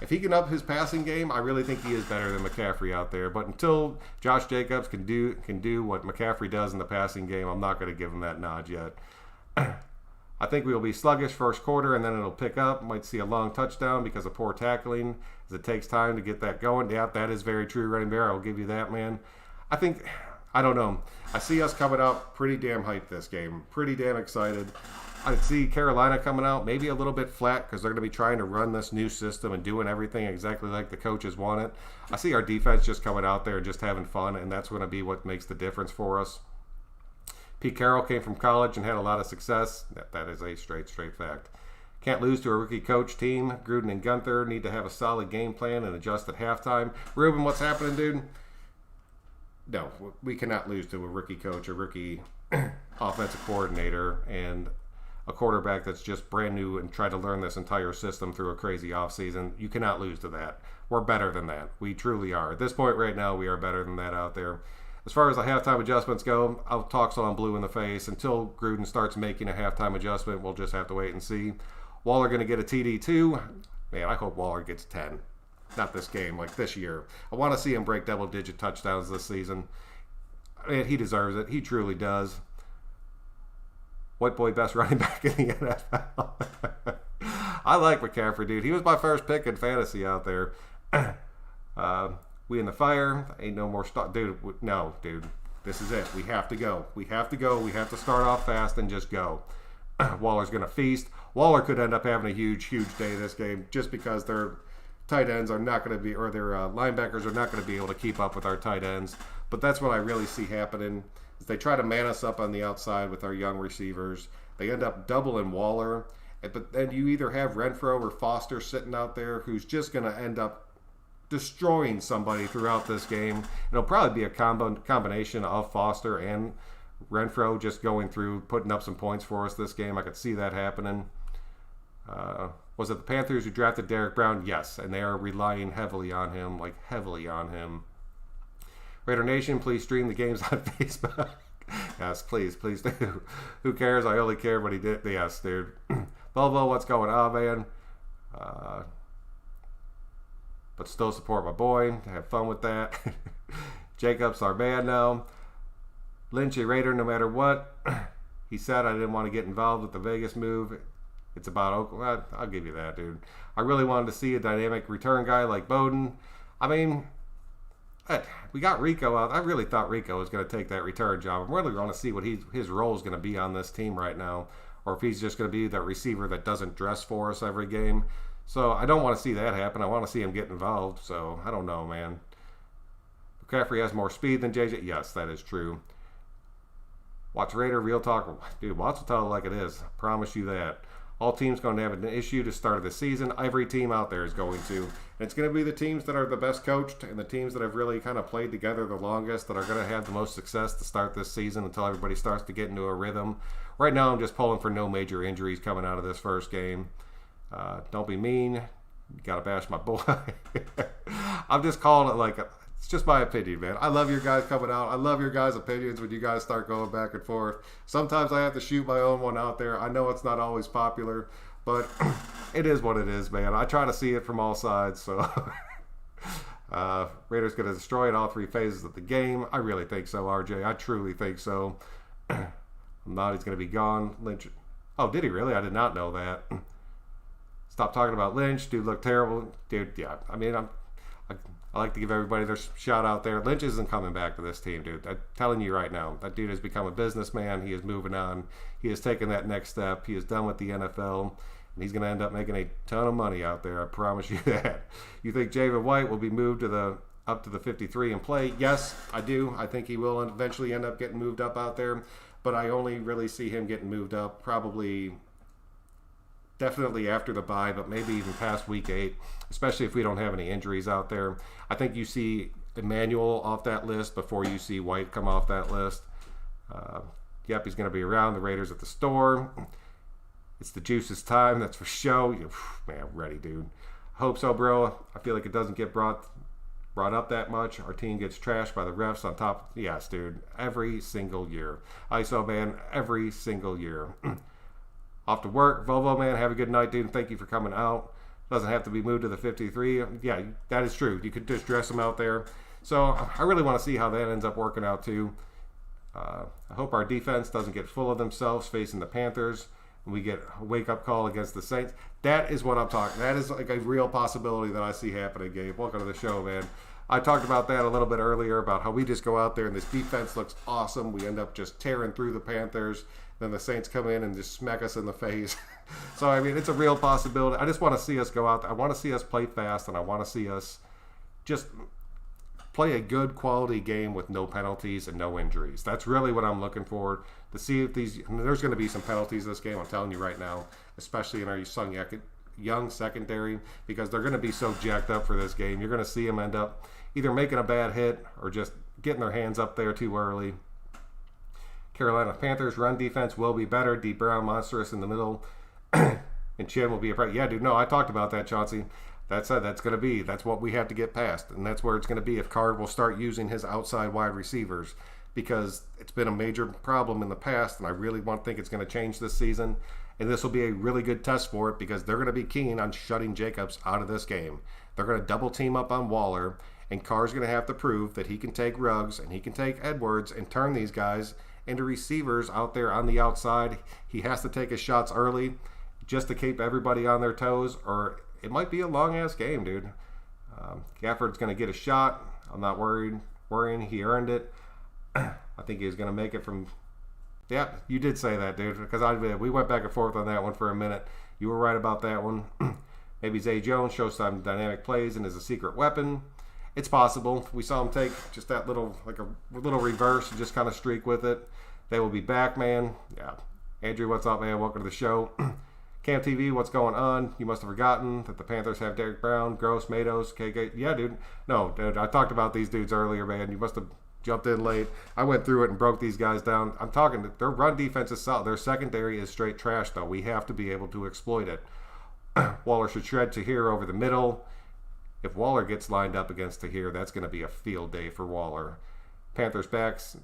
If he can up his passing game, I really think he is better than McCaffrey out there. But until Josh Jacobs can do what McCaffrey does in the passing game, I'm not going to give him that nod yet. I think we will be sluggish first quarter, and then it'll pick up. Might see a long touchdown because of poor tackling, as it takes time to get that going. Yeah, that is very true, Running Bear. I'll give you that, man. I don't know. I see us coming out pretty damn hyped this game. Pretty damn excited. I see Carolina coming out maybe a little bit flat because they're going to be trying to run this new system and doing everything exactly like the coaches want it. I see our defense just coming out there and just having fun, and that's going to be what makes the difference for us. Pete Carroll came from college and had a lot of success. That is a straight fact. Can't lose to a rookie coach team. Gruden and Gunther need to have a solid game plan and adjust at halftime. Ruben, what's happening, dude? No, we cannot lose to a rookie coach, a rookie offensive coordinator, and a quarterback that's just brand new and tried to learn this entire system through a crazy offseason. You cannot lose to that. We're better than that. We truly are. At this point right now, we are better than that out there. As far as the halftime adjustments go, I'll talk so I'm blue in the face. Until Gruden starts making a halftime adjustment, we'll just have to wait and see. Waller going to get a TD too. Man, I hope Waller gets 10. Not this game, like this year. I want to see him break double-digit touchdowns this season. I mean, he deserves it. He truly does. White boy best running back in the NFL. I like McCaffrey, dude. He was my first pick in fantasy out there. We in the fire. Ain't no more start. Dude, no, dude. This is it. We have to go. We have to go. We have to start off fast and just go. Waller's going to feast. Waller could end up having a huge day this game just because their tight ends are not going to be, or their linebackers are not going to be able to keep up with our tight ends. But that's what I really see happening. They try to man us up on the outside with our young receivers. They end up doubling Waller. But then you either have Renfro or Foster sitting out there who's just going to end up destroying somebody throughout this game. It'll probably be a combination of Foster and Renfro just going through, putting up some points for us this game. I could see that happening. Was it the Panthers who drafted Derek Brown? Yes, and they are relying heavily on him, Raider Nation, please stream the games on Facebook. Yes, please do. Who cares? I only care what he did. Yes, dude. Volvo, what's going on, man? But still support my boy. Have fun with that. Jacob's our man now. Lynch, a Raider, no matter what. He said I didn't want to get involved with the Vegas move. It's about Oakland. I'll give you that, dude. I really wanted to see a dynamic return guy like Bowden. I mean, we got Rico out. I really thought Rico was going to take that return job. I'm really going to see what his role is going to be on this team right now, or if he's just going to be that receiver that doesn't dress for us every game. So I don't want to see that happen. I want to see him get involved. So I don't know, man. McCaffrey has more speed than JJ. Yes, that is true. Watch Raider, real talk. Dude, Watts will tell it like it is. I promise you that. All teams going to have an issue to start of the season. Every team out there is going to. And it's going to be the teams that are the best coached and the teams that have really kind of played together the longest that are going to have the most success to start this season until everybody starts to get into a rhythm. Right now, I'm just pulling for no major injuries coming out of this first game. Don't be mean. You got to bash my boy. I'm just calling it like it's just my opinion, man. I love your guys coming out. I love your guys' opinions when you guys start going back and forth. Sometimes I have to shoot my own one out there. I know it's not always popular, but it is what it is, man. I try to see it from all sides. So Raiders going to destroy it all three phases of the game. I really think so, RJ. I truly think so. I'm not. He's going to be gone. Lynch. Oh, did he really? I did not know that. Stop talking about Lynch. Dude looked terrible. Dude, yeah. I mean, I like to give everybody their shout out there. Lynch isn't coming back to this team, dude. I'm telling you right now. That dude has become a businessman. He is moving on. He has taken that next step. He is done with the NFL. And he's going to end up making a ton of money out there. I promise you that. You think Javen White will be moved to up to the 53 and play? Yes, I do. I think he will eventually end up getting moved up out there. But I only really see him getting moved up probably definitely after the bye, but maybe even past week 8, especially if we don't have any injuries out there. I think you see Emmanuel off that list before you see White come off that list. Yep, he's going to be around. The Raiders at the store. It's the juice's time, that's for show. Man, I'm ready, dude. Hope so, bro. I feel like it doesn't get brought up that much. Our team gets trashed by the refs on top. Yes, dude. Every single year. ISO, man, every single year. Off to work. Volvo, man, have a good night, dude. Thank you for coming out. Doesn't have to be moved to the 53. Yeah, that is true. You could just dress him out there. So I really want to see how that ends up working out, too. I hope our defense doesn't get full of themselves facing the Panthers. And we get a wake-up call against the Saints. That is what I'm talking. That is like a real possibility that I see happening, Gabe. Welcome to the show, man. I talked about that a little bit earlier, about how we just go out there and this defense looks awesome. We end up just tearing through the Panthers. Then the Saints come in and just smack us in the face. So, I mean, it's a real possibility. I just want to see us go out there. I want to see us play fast, and I want to see us just play a good quality game with no penalties and no injuries. That's really what I'm looking for, to see if there's going to be some penalties this game, I'm telling you right now, especially in our young secondary, because they're going to be so jacked up for this game. You're going to see them end up either making a bad hit or just getting their hands up there too early. Carolina Panthers run defense will be better. Deep Brown monstrous in the middle, and Chin will be a yeah, dude. No, I talked about that, Chauncey. That's what we have to get past, and that's where it's going to be if Card will start using his outside wide receivers, because it's been a major problem in the past, and I really think it's going to change this season, and this will be a really good test for it, because they're going to be keen on shutting Jacobs out of this game. They're going to double team up on Waller, and Carr's going to have to prove that he can take Ruggs and he can take Edwards and turn these guys into receivers out there on the outside. He has to take his shots early just to keep everybody on their toes, or it might be a long-ass game, dude. Gafford's going to get a shot. I'm not worrying. He earned it. I think he's going to make it from... Yeah, you did say that, dude, because we went back and forth on that one for a minute. You were right about that one. Maybe Zay Jones shows some dynamic plays and is a secret weapon. It's possible. We saw him take just that little reverse and just kind of streak with it. They will be back, man. Yeah. Andrew, what's up, man? Welcome to the show. Cam TV, what's going on? You must have forgotten that the Panthers have Derek Brown, Gross, Matos, KK. Yeah, dude. No, dude, I talked about these dudes earlier, man. You must have jumped in late. I went through it and broke these guys down. I'm talking, their run defense is solid. Their secondary is straight trash, though. We have to be able to exploit it. Waller should shred Tahir over the middle. If Waller gets lined up against Tahir, that's going to be a field day for Waller. Panthers backs.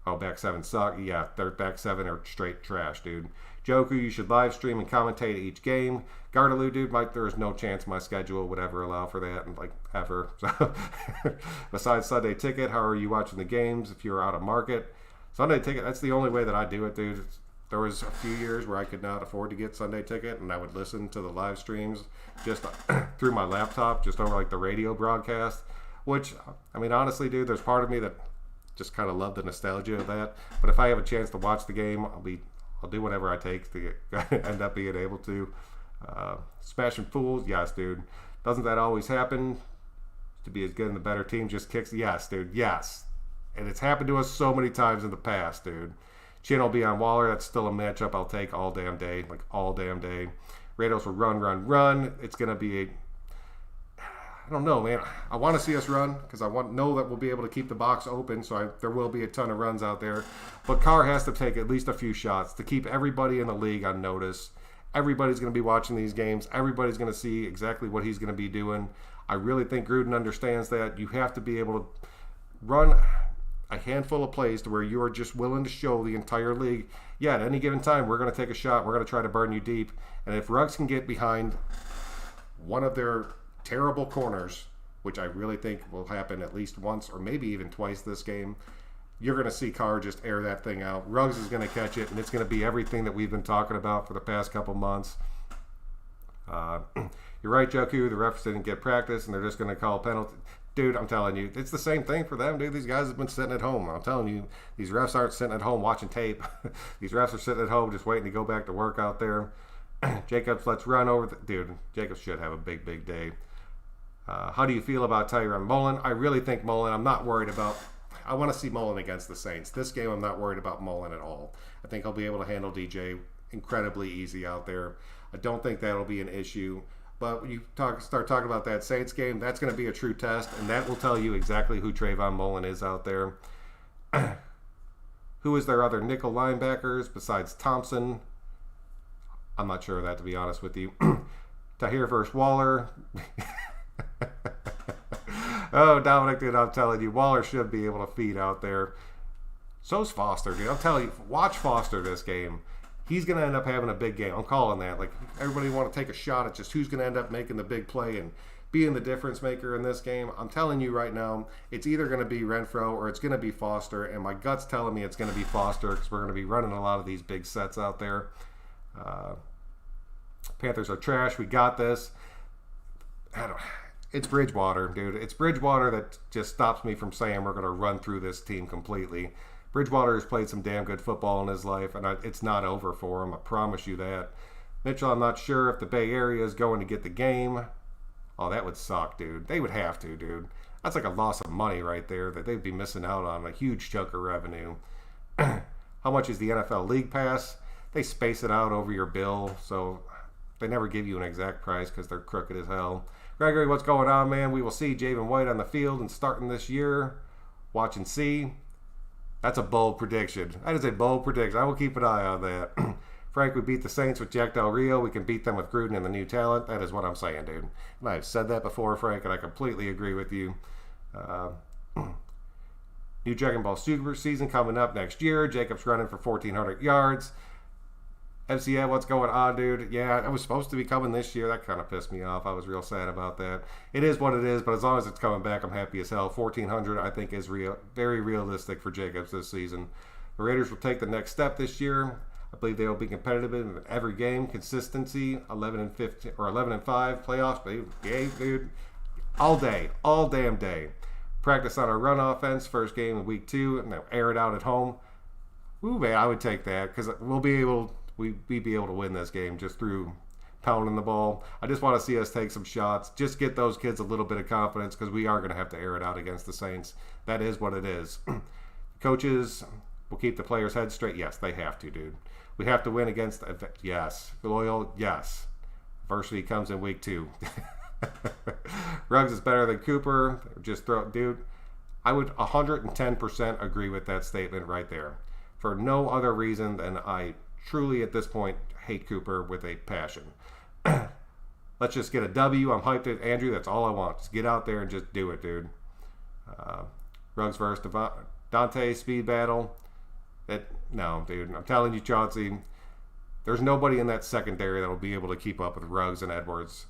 Oh, back seven suck. Yeah, their back seven are straight trash, dude. Joku, you should live stream and commentate each game. Gardaloo, dude, like there is no chance my schedule would ever allow for that, and like ever. So, besides Sunday Ticket, how are you watching the games if you're out of market? Sunday Ticket, that's the only way that I do it, dude. There was a few years where I could not afford to get Sunday Ticket, and I would listen to the live streams just through my laptop, just over like the radio broadcast. Which, I mean, honestly, dude, there's part of me that just kind of love the nostalgia of that. But if I have a chance to watch the game, I'll do whatever I take to end up being able to. Smashing fools, yes, dude. Doesn't that always happen? To be as good and the better team just kicks, yes, dude, yes. And it's happened to us so many times in the past, dude. Chin will be on Waller. That's still a matchup I'll take all damn day, like all damn day. Raiders will run. It's gonna be I don't know, man. I want to see us run because I know that we'll be able to keep the box open, so there will be a ton of runs out there. But Carr has to take at least a few shots to keep everybody in the league on notice. Everybody's going to be watching these games. Everybody's going to see exactly what he's going to be doing. I really think Gruden understands that. You have to be able to run a handful of plays to where you are just willing to show the entire league, yeah, at any given time, we're going to take a shot. We're going to try to burn you deep. And if Ruggs can get behind one of their terrible corners, which I really think will happen at least once or maybe even twice this game, you're going to see Carr just air that thing out. Ruggs is going to catch it, and it's going to be everything that we've been talking about for the past couple months. You're right, Joku. The refs didn't get practice, and they're just going to call penalty. Dude, I'm telling you, it's the same thing for them, dude. These guys have been sitting at home. I'm telling you, these refs aren't sitting at home watching tape. These refs are sitting at home just waiting to go back to work out there. Jacobs, let's run over. Dude, Jacobs should have a big, big day. How do you feel about Tyrone Mullen? I really think Mullen, I'm not worried about. I want to see Mullen against the Saints. This game, I'm not worried about Mullen at all. I think he'll be able to handle DJ incredibly easy out there. I don't think that'll be an issue. But when you start talking about that Saints game, that's going to be a true test, and that will tell you exactly who Trayvon Mullen is out there. Who is their other nickel linebackers besides Thompson? I'm not sure of that, to be honest with you. Tahir versus Waller. Oh, Dominic, dude, I'm telling you, Waller should be able to feed out there. So's Foster, dude. I'm telling you, watch Foster this game. He's going to end up having a big game. I'm calling that. Like, everybody want to take a shot at just who's going to end up making the big play and being the difference maker in this game. I'm telling you right now, it's either going to be Renfro or it's going to be Foster, and my gut's telling me it's going to be Foster because we're going to be running a lot of these big sets out there. Panthers are trash. We got this. It's Bridgewater, dude. It's Bridgewater that just stops me from saying we're going to run through this team completely. Bridgewater has played some damn good football in his life, and it's not over for him. I promise you that. Mitchell, I'm not sure if the Bay Area is going to get the game. Oh, that would suck, dude. They would have to, dude. That's like a loss of money right there that they'd be missing out on, a huge chunk of revenue. How much is the NFL League Pass? They space it out over your bill, so they never give you an exact price because they're crooked as hell. Gregory, what's going on, man? We will see Javen White on the field and starting this year. Watch and see. That's a bold prediction. That is a bold prediction. I will keep an eye on that. Frank, we beat the Saints with Jack Del Rio. We can beat them with Gruden and the new talent. That is what I'm saying, dude. And I've said that before, Frank, and I completely agree with you. New Dragon Ball Super season coming up next year. Jacobs running for 1,400 yards. FCA, what's going on, dude? Yeah, it was supposed to be coming this year. That kind of pissed me off. I was real sad about that. It is what it is, but as long as it's coming back, I'm happy as hell. 1,400, I think, is very realistic for Jacobs this season. The Raiders will take the next step this year. I believe they will be competitive in every game. Consistency, 11-15 or 11-5 playoffs. Yeah, dude, all day, all damn day. Practice on our run offense. First game in week 2, and they'll air it out at home. Ooh, man, I would take that because we'd be able to win this game just through pounding the ball. I just want to see us take some shots. Just get those kids a little bit of confidence because we are going to have to air it out against the Saints. That is what it is. Coaches will keep the players' heads straight. Yes, they have to, dude. We have to win against, yes. Loyal, yes. Adversity comes in week 2. Ruggs is better than Cooper. Dude, I would 110% agree with that statement right there. For no other reason than I truly, at this point, hate Cooper with a passion. Let's just get a W. I'm hyped at Andrew. That's all I want. Just get out there and just do it, dude. Ruggs versus Dante speed battle. No, dude. I'm telling you, Chauncey, there's nobody in that secondary that will be able to keep up with Ruggs and Edwards.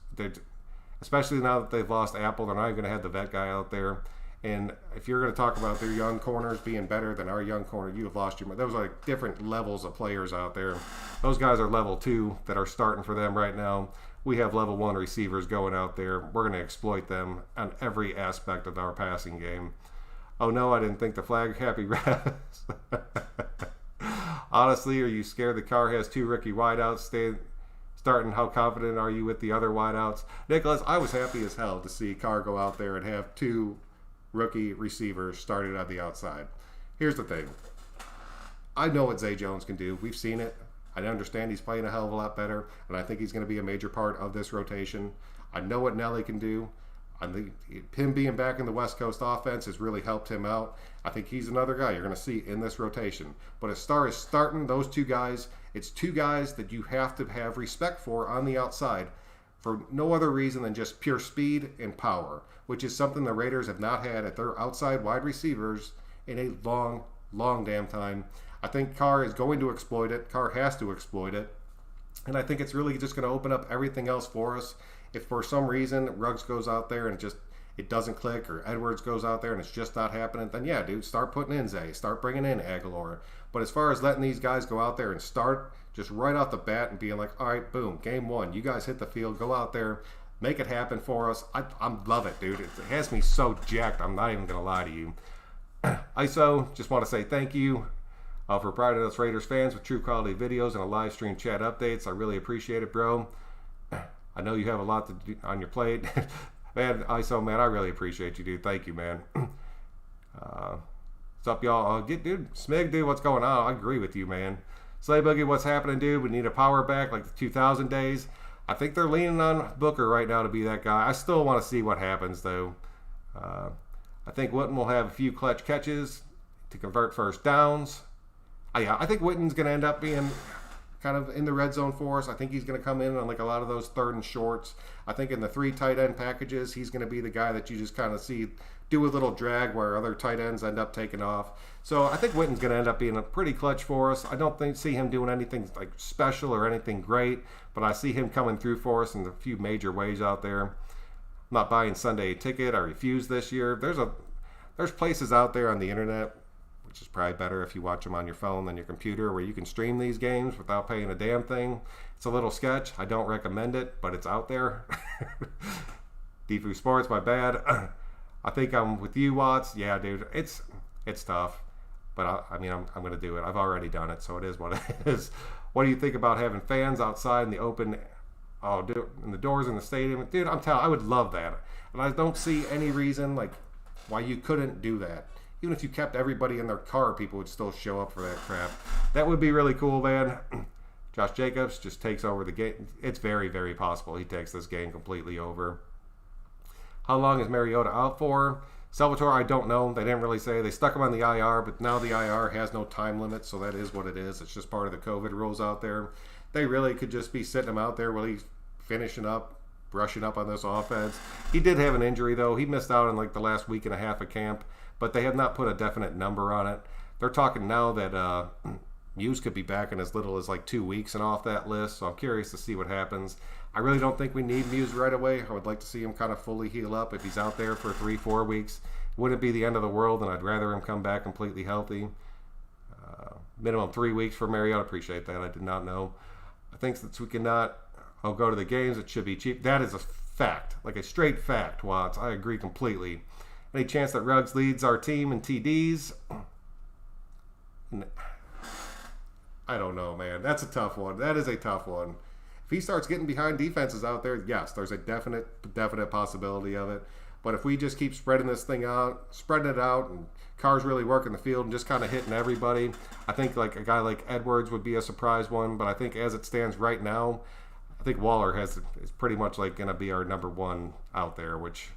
Especially now that they've lost Apple, they're not even going to have the vet guy out there. And if you're going to talk about their young corners being better than our young corner, you have lost your mind. Those are like different levels of players out there. Those guys are level 2 that are starting for them right now. We have level 1 receivers going out there. We're going to exploit them on every aspect of our passing game. Oh no, I didn't think the flag happy refs. Honestly, are you scared the Carr has 2 rookie wideouts starting? How confident are you with the other wideouts? Nicholas, I was happy as hell to see Carr go out there and have 2 rookie receivers started on the outside. Here's the thing. I know what Zay Jones can do. We've seen it. I understand he's playing a hell of a lot better, and I think he's going to be a major part of this rotation. I know what Nelly can do. I think him being back in the West Coast offense has really helped him out. I think he's another guy you're going to see in this rotation. But as far as starting those 2 guys, it's 2 guys that you have to have respect for on the outside for no other reason than just pure speed and power, which is something the Raiders have not had at their outside wide receivers in a long, long damn time. I think Carr is going to exploit it. Carr has to exploit it. And I think it's really just going to open up everything else for us. If for some reason Ruggs goes out there and it doesn't click, or Edwards goes out there and it's just not happening, then yeah, dude, start putting in Zay. Start bringing in Aguilar. But as far as letting these guys go out there and start just right off the bat and being like, all right, boom, game 1. You guys hit the field. Go out there. Make it happen for us. I love it, dude. It has me so jacked. I'm not even going to lie to you. ISO, just want to say thank you for providing us Raiders fans with true quality videos and a live stream chat updates. I really appreciate it, bro. I know you have a lot to do on your plate. Man, ISO, man, I really appreciate you, dude. Thank you, man. What's up, y'all? Dude, Smig, dude, what's going on? I agree with you, man. Slay Boogie, what's happening, dude? We need a power back like the 2000 days. I think they're leaning on Booker right now to be that guy. I still want to see what happens, though. I think Witten will have a few clutch catches to convert first downs. I think Witten's going to end up being kind of in the red zone for us. I think he's going to come in on like a lot of those 3rd and shorts. I think in the 3 tight end packages, he's going to be the guy that you just kind of see do a little drag where other tight ends end up taking off. So I think Witten's going to end up being a pretty clutch for us. I don't see him doing anything like special or anything great, but I see him coming through for us in a few major ways out there. I'm not buying Sunday ticket. I refuse this year. There's places out there on the internet, which is probably better if you watch them on your phone than your computer, where you can stream these games without paying a damn thing. It's a little sketch. I don't recommend it, but it's out there. Defu Sports, my bad. I think I'm with you, Watts. Yeah, dude, it's tough, but I'm going to do it. I've already done it, so it is what it is. What do you think about having fans outside in the open? Oh, dude, in the doors in the stadium, dude. I would love that, and I don't see any reason like why you couldn't do that. Even if you kept everybody in their car, people would still show up for that crap. That would be really cool, man. Josh Jacobs just takes over the game. It's very, very possible he takes this game completely over. How long is Mariota out for? Salvatore, I don't know. They didn't really say. They stuck him on the IR, but now the IR has no time limit, so that is what it is. It's just part of the COVID rules out there. They really could just be sitting him out there while he's finishing up, brushing up on this offense. He did have an injury, though. He missed out on like the last week and a half of camp, but they have not put a definite number on it. They're talking now that Muse could be back in as little as like 2 weeks and off that list, so I'm curious to see what happens. I really don't think we need Muse right away. I would like to see him kind of fully heal up. If he's out there for 3-4 weeks, it wouldn't be the end of the world, and I'd rather him come back completely healthy. Minimum 3 weeks for Mariota. Appreciate that. I did not know. I think since we cannot go to the games, it should be cheap. That is a fact, like a straight fact, Watts. I agree completely. Any chance that Ruggs leads our team in TDs? I don't know, man. That's a tough one. That is a tough one. If he starts getting behind defenses out there, yes, there's a definite possibility of it. But if we just keep spreading it out, and Carr's really working the field and just kind of hitting everybody, I think like a guy like Edwards would be a surprise one. But I think as it stands right now, I think Waller is pretty much like going to be our number one out there, which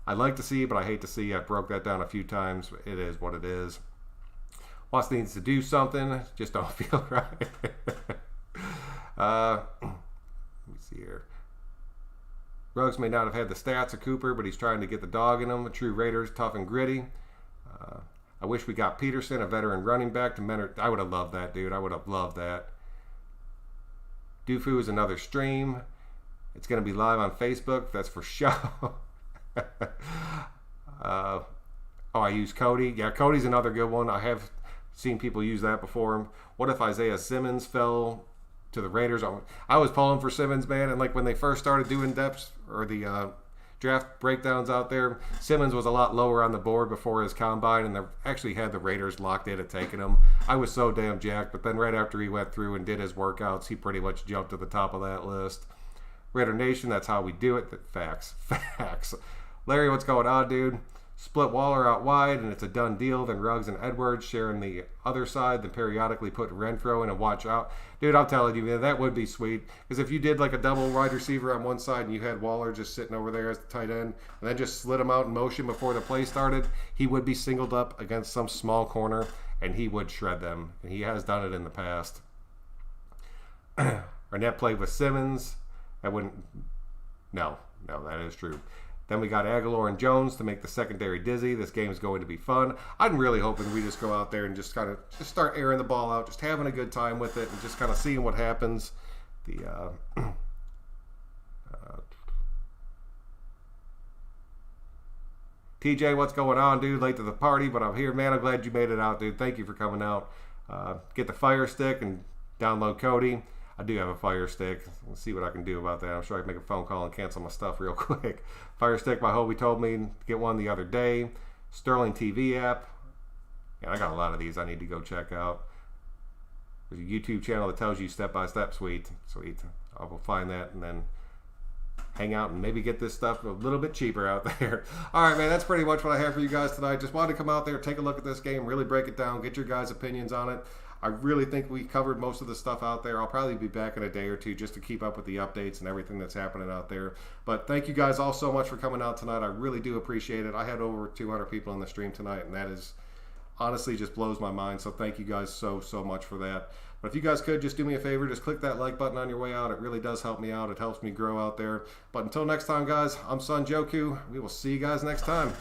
I like to see, but I hate to see. I broke that down a few times. It is what it is. Watts needs to do something. Just don't feel right. Let me see here. Ruggs may not have had the stats of Cooper, but he's trying to get the dog in him. A true Raiders, tough and gritty. I wish we got Peterson, a veteran running back, to mentor. I would have loved that, dude. I would have loved that. Dufu is another stream. It's going to be live on Facebook. That's for sure. I use Cody. Yeah, Cody's another good one. I have seen people use that before him. What if Isaiah Simmons fell to the Raiders? I was pulling for Simmons, man. And like when they first started doing depths or the draft breakdowns out there, Simmons was a lot lower on the board before his combine, and they actually had the Raiders locked in at taking him. I was so damn jacked, but then right after he went through and did his workouts, he pretty much jumped to the top of that list. Raider Nation, that's how we do it. Facts. Larry, what's going on, dude? Split Waller out wide, and it's a done deal. Then Ruggs and Edwards sharing the other side, then periodically put Renfro in and watch out. Dude, I'm telling you, man, that would be sweet. Because if you did like a double wide receiver on one side and you had Waller just sitting over there as the tight end, and then just slid him out in motion before the play started, he would be singled up against some small corner, and he would shred them. And he has done it in the past. Arnett played with Simmons. That wouldn't... No, that is true. Then we got Aguilar and Jones to make the secondary dizzy. This game is going to be fun. I'm really hoping we just go out there and just kind of just start airing the ball out, just having a good time with it, and just kind of seeing what happens. TJ, what's going on, dude? Late to the party, but I'm here, man. I'm glad you made it out, dude. Thank you for coming out. Get the Fire Stick and download Cody. I do have a Fire Stick. We'll see what I can do about that. I'm sure I can make a phone call and cancel my stuff real quick. Fire Stick, my homie told me to get one the other day. Sterling TV app. Yeah, I got a lot of these I need to go check out. There's a YouTube channel that tells you step by step. Sweet. I will find that and then hang out and maybe get this stuff a little bit cheaper out there. All right, man, that's pretty much what I have for you guys tonight. Just wanted to come out there, take a look at this game, really break it down, get your guys' opinions on it. I really think we covered most of the stuff out there. I'll probably be back in a day or two just to keep up with the updates and everything that's happening out there. But thank you guys all so much for coming out tonight. I really do appreciate it. I had over 200 people in the stream tonight, and that is honestly just blows my mind. So thank you guys so much for that. But if you guys could just do me a favor, just click that like button on your way out. It really does help me out. It helps me grow out there. But until next time, guys, I'm Son Joku. We will see you guys next time.